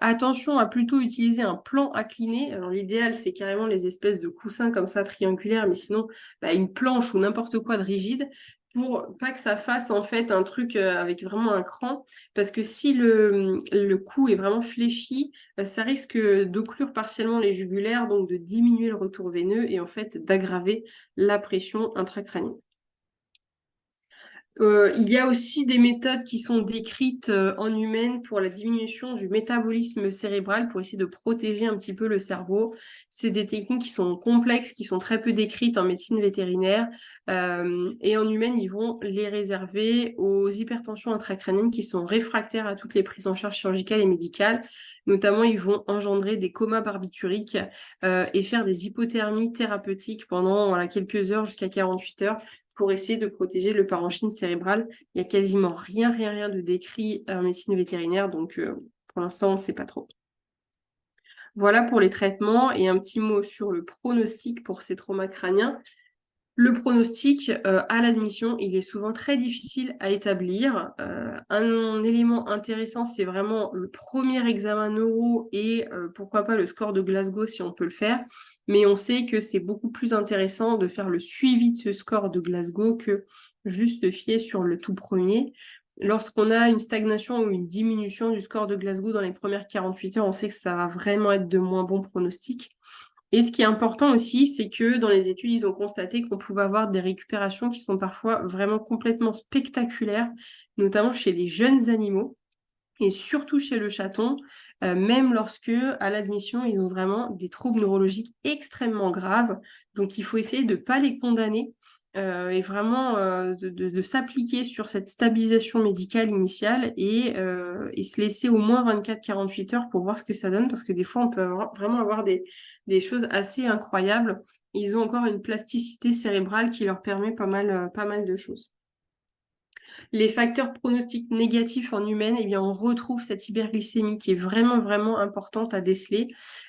Speaker 1: Attention à plutôt utiliser un plan incliné. Alors l'idéal, c'est carrément les espèces de coussins comme ça triangulaires, mais sinon une planche ou n'importe quoi de rigide pour pas que ça fasse en fait un truc avec vraiment un cran, parce que si le cou est vraiment fléchi, ça risque d'occlure partiellement les jugulaires, donc de diminuer le retour veineux et en fait d'aggraver la pression intracrânienne. Il y a aussi des méthodes qui sont décrites en humaine pour la diminution du métabolisme cérébral, pour essayer de protéger un petit peu le cerveau. C'est des techniques qui sont complexes, qui sont très peu décrites en médecine vétérinaire. Et en humaine, ils vont les réserver aux hypertensions intracrâniennes qui sont réfractaires à toutes les prises en charge chirurgicales et médicales. Notamment, ils vont engendrer des comas barbituriques et faire des hypothermies thérapeutiques pendant quelques heures jusqu'à 48 heures pour essayer de protéger le parenchyme cérébral. Il n'y a quasiment rien de décrit en médecine vétérinaire, donc pour l'instant, on ne sait pas trop. Voilà pour les traitements et un petit mot sur le pronostic pour ces traumas crâniens. Le pronostic à l'admission, il est souvent très difficile à établir. Un élément intéressant, c'est vraiment le premier examen neuro et pourquoi pas le score de Glasgow si on peut le faire. Mais on sait que c'est beaucoup plus intéressant de faire le suivi de ce score de Glasgow que juste se fier sur le tout premier. Lorsqu'on a une stagnation ou une diminution du score de Glasgow dans les premières 48 heures, on sait que ça va vraiment être de moins bons pronostics. Et ce qui est important aussi, c'est que dans les études, ils ont constaté qu'on pouvait avoir des récupérations qui sont parfois vraiment complètement spectaculaires, notamment chez les jeunes animaux et surtout chez le chaton, même lorsque, à l'admission, ils ont vraiment des troubles neurologiques extrêmement graves. Donc, il faut essayer de ne pas les condamner et vraiment de s'appliquer sur cette stabilisation médicale initiale et se laisser au moins 24-48 heures pour voir ce que ça donne, parce que des fois, on peut vraiment avoir des choses assez incroyables. Ils ont encore une plasticité cérébrale qui leur permet pas mal de choses. Les facteurs pronostiques négatifs en humaine, eh bien, on retrouve cette hyperglycémie qui est vraiment importante à déceler,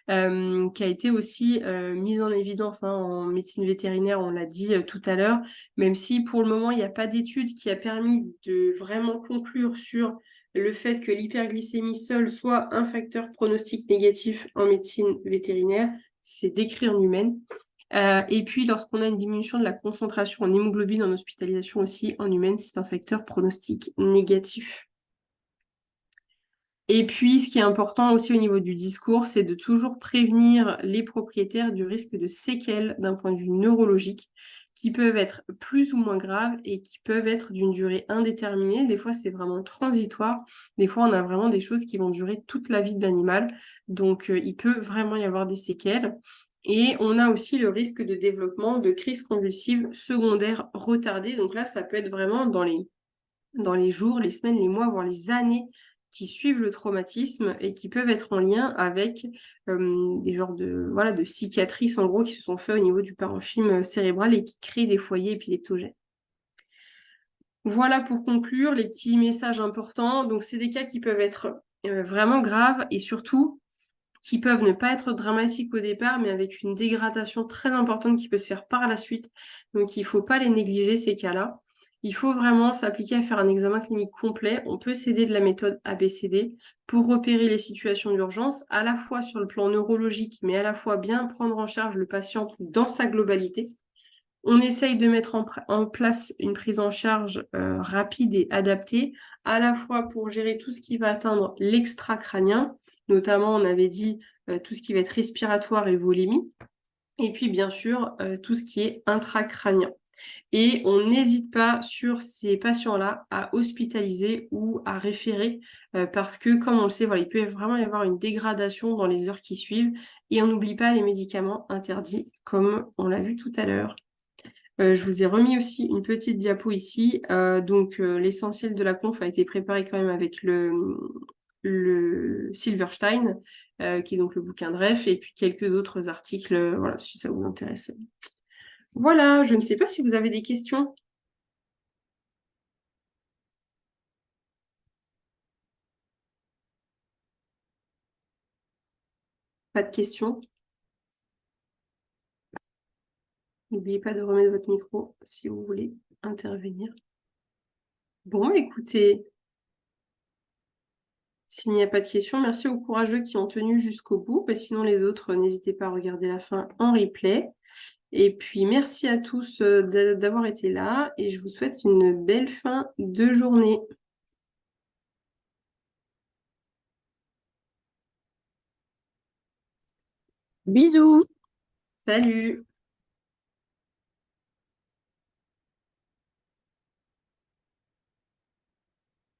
Speaker 1: qui a été aussi mise en évidence en médecine vétérinaire, on l'a dit tout à l'heure, même si pour le moment, il n'y a pas d'étude qui a permis de vraiment conclure sur le fait que l'hyperglycémie seule soit un facteur pronostic négatif en médecine vétérinaire, c'est décrit en humaine. Et puis, lorsqu'on a une diminution de la concentration en hémoglobine en hospitalisation aussi en humaine, c'est un facteur pronostic négatif. Et puis, ce qui est important aussi au niveau du discours, c'est de toujours prévenir les propriétaires du risque de séquelles d'un point de vue neurologique qui peuvent être plus ou moins graves et qui peuvent être d'une durée indéterminée. Des fois, c'est vraiment transitoire. Des fois, on a vraiment des choses qui vont durer toute la vie de l'animal. Donc, il peut vraiment y avoir des séquelles. Et on a aussi le risque de développement de crises convulsives secondaires retardées. Donc là, ça peut être vraiment dans les jours, les semaines, les mois, voire les années qui suivent le traumatisme et qui peuvent être en lien avec des genres de cicatrices en gros qui se sont faits au niveau du parenchyme cérébral et qui créent des foyers épileptogènes. Voilà pour conclure les petits messages importants. Donc c'est des cas qui peuvent être vraiment graves et surtout qui peuvent ne pas être dramatiques au départ, mais avec une dégradation très importante qui peut se faire par la suite. Donc, il ne faut pas les négliger, ces cas-là. Il faut vraiment s'appliquer à faire un examen clinique complet. On peut s'aider de la méthode ABCD pour repérer les situations d'urgence, à la fois sur le plan neurologique, mais à la fois bien prendre en charge le patient dans sa globalité. On essaye de mettre en place une prise en charge rapide et adaptée, à la fois pour gérer tout ce qui va atteindre l'extra-crânien, notamment on avait dit tout ce qui va être respiratoire et volémie, et puis bien sûr tout ce qui est intracrânien. Et on n'hésite pas sur ces patients-là à hospitaliser ou à référer parce que, comme on le sait, voilà, il peut vraiment y avoir une dégradation dans les heures qui suivent. Et on n'oublie pas les médicaments interdits, comme on l'a vu tout à l'heure. Je vous ai remis aussi une petite diapo ici. L'essentiel de la conf a été préparé quand même avec le Silverstein, qui est donc le bouquin de ref, et puis quelques autres articles, voilà, si ça vous intéresse. Voilà, je ne sais pas si vous avez des questions. Pas de questions. N'oubliez pas de remettre votre micro si vous voulez intervenir. Bon, écoutez, s'il n'y a pas de questions, merci aux courageux qui ont tenu jusqu'au bout. Et sinon, les autres, n'hésitez pas à regarder la fin en replay. Et puis, merci à tous d'avoir été là et je vous souhaite une belle fin de journée.
Speaker 2: Bisous!
Speaker 1: Salut!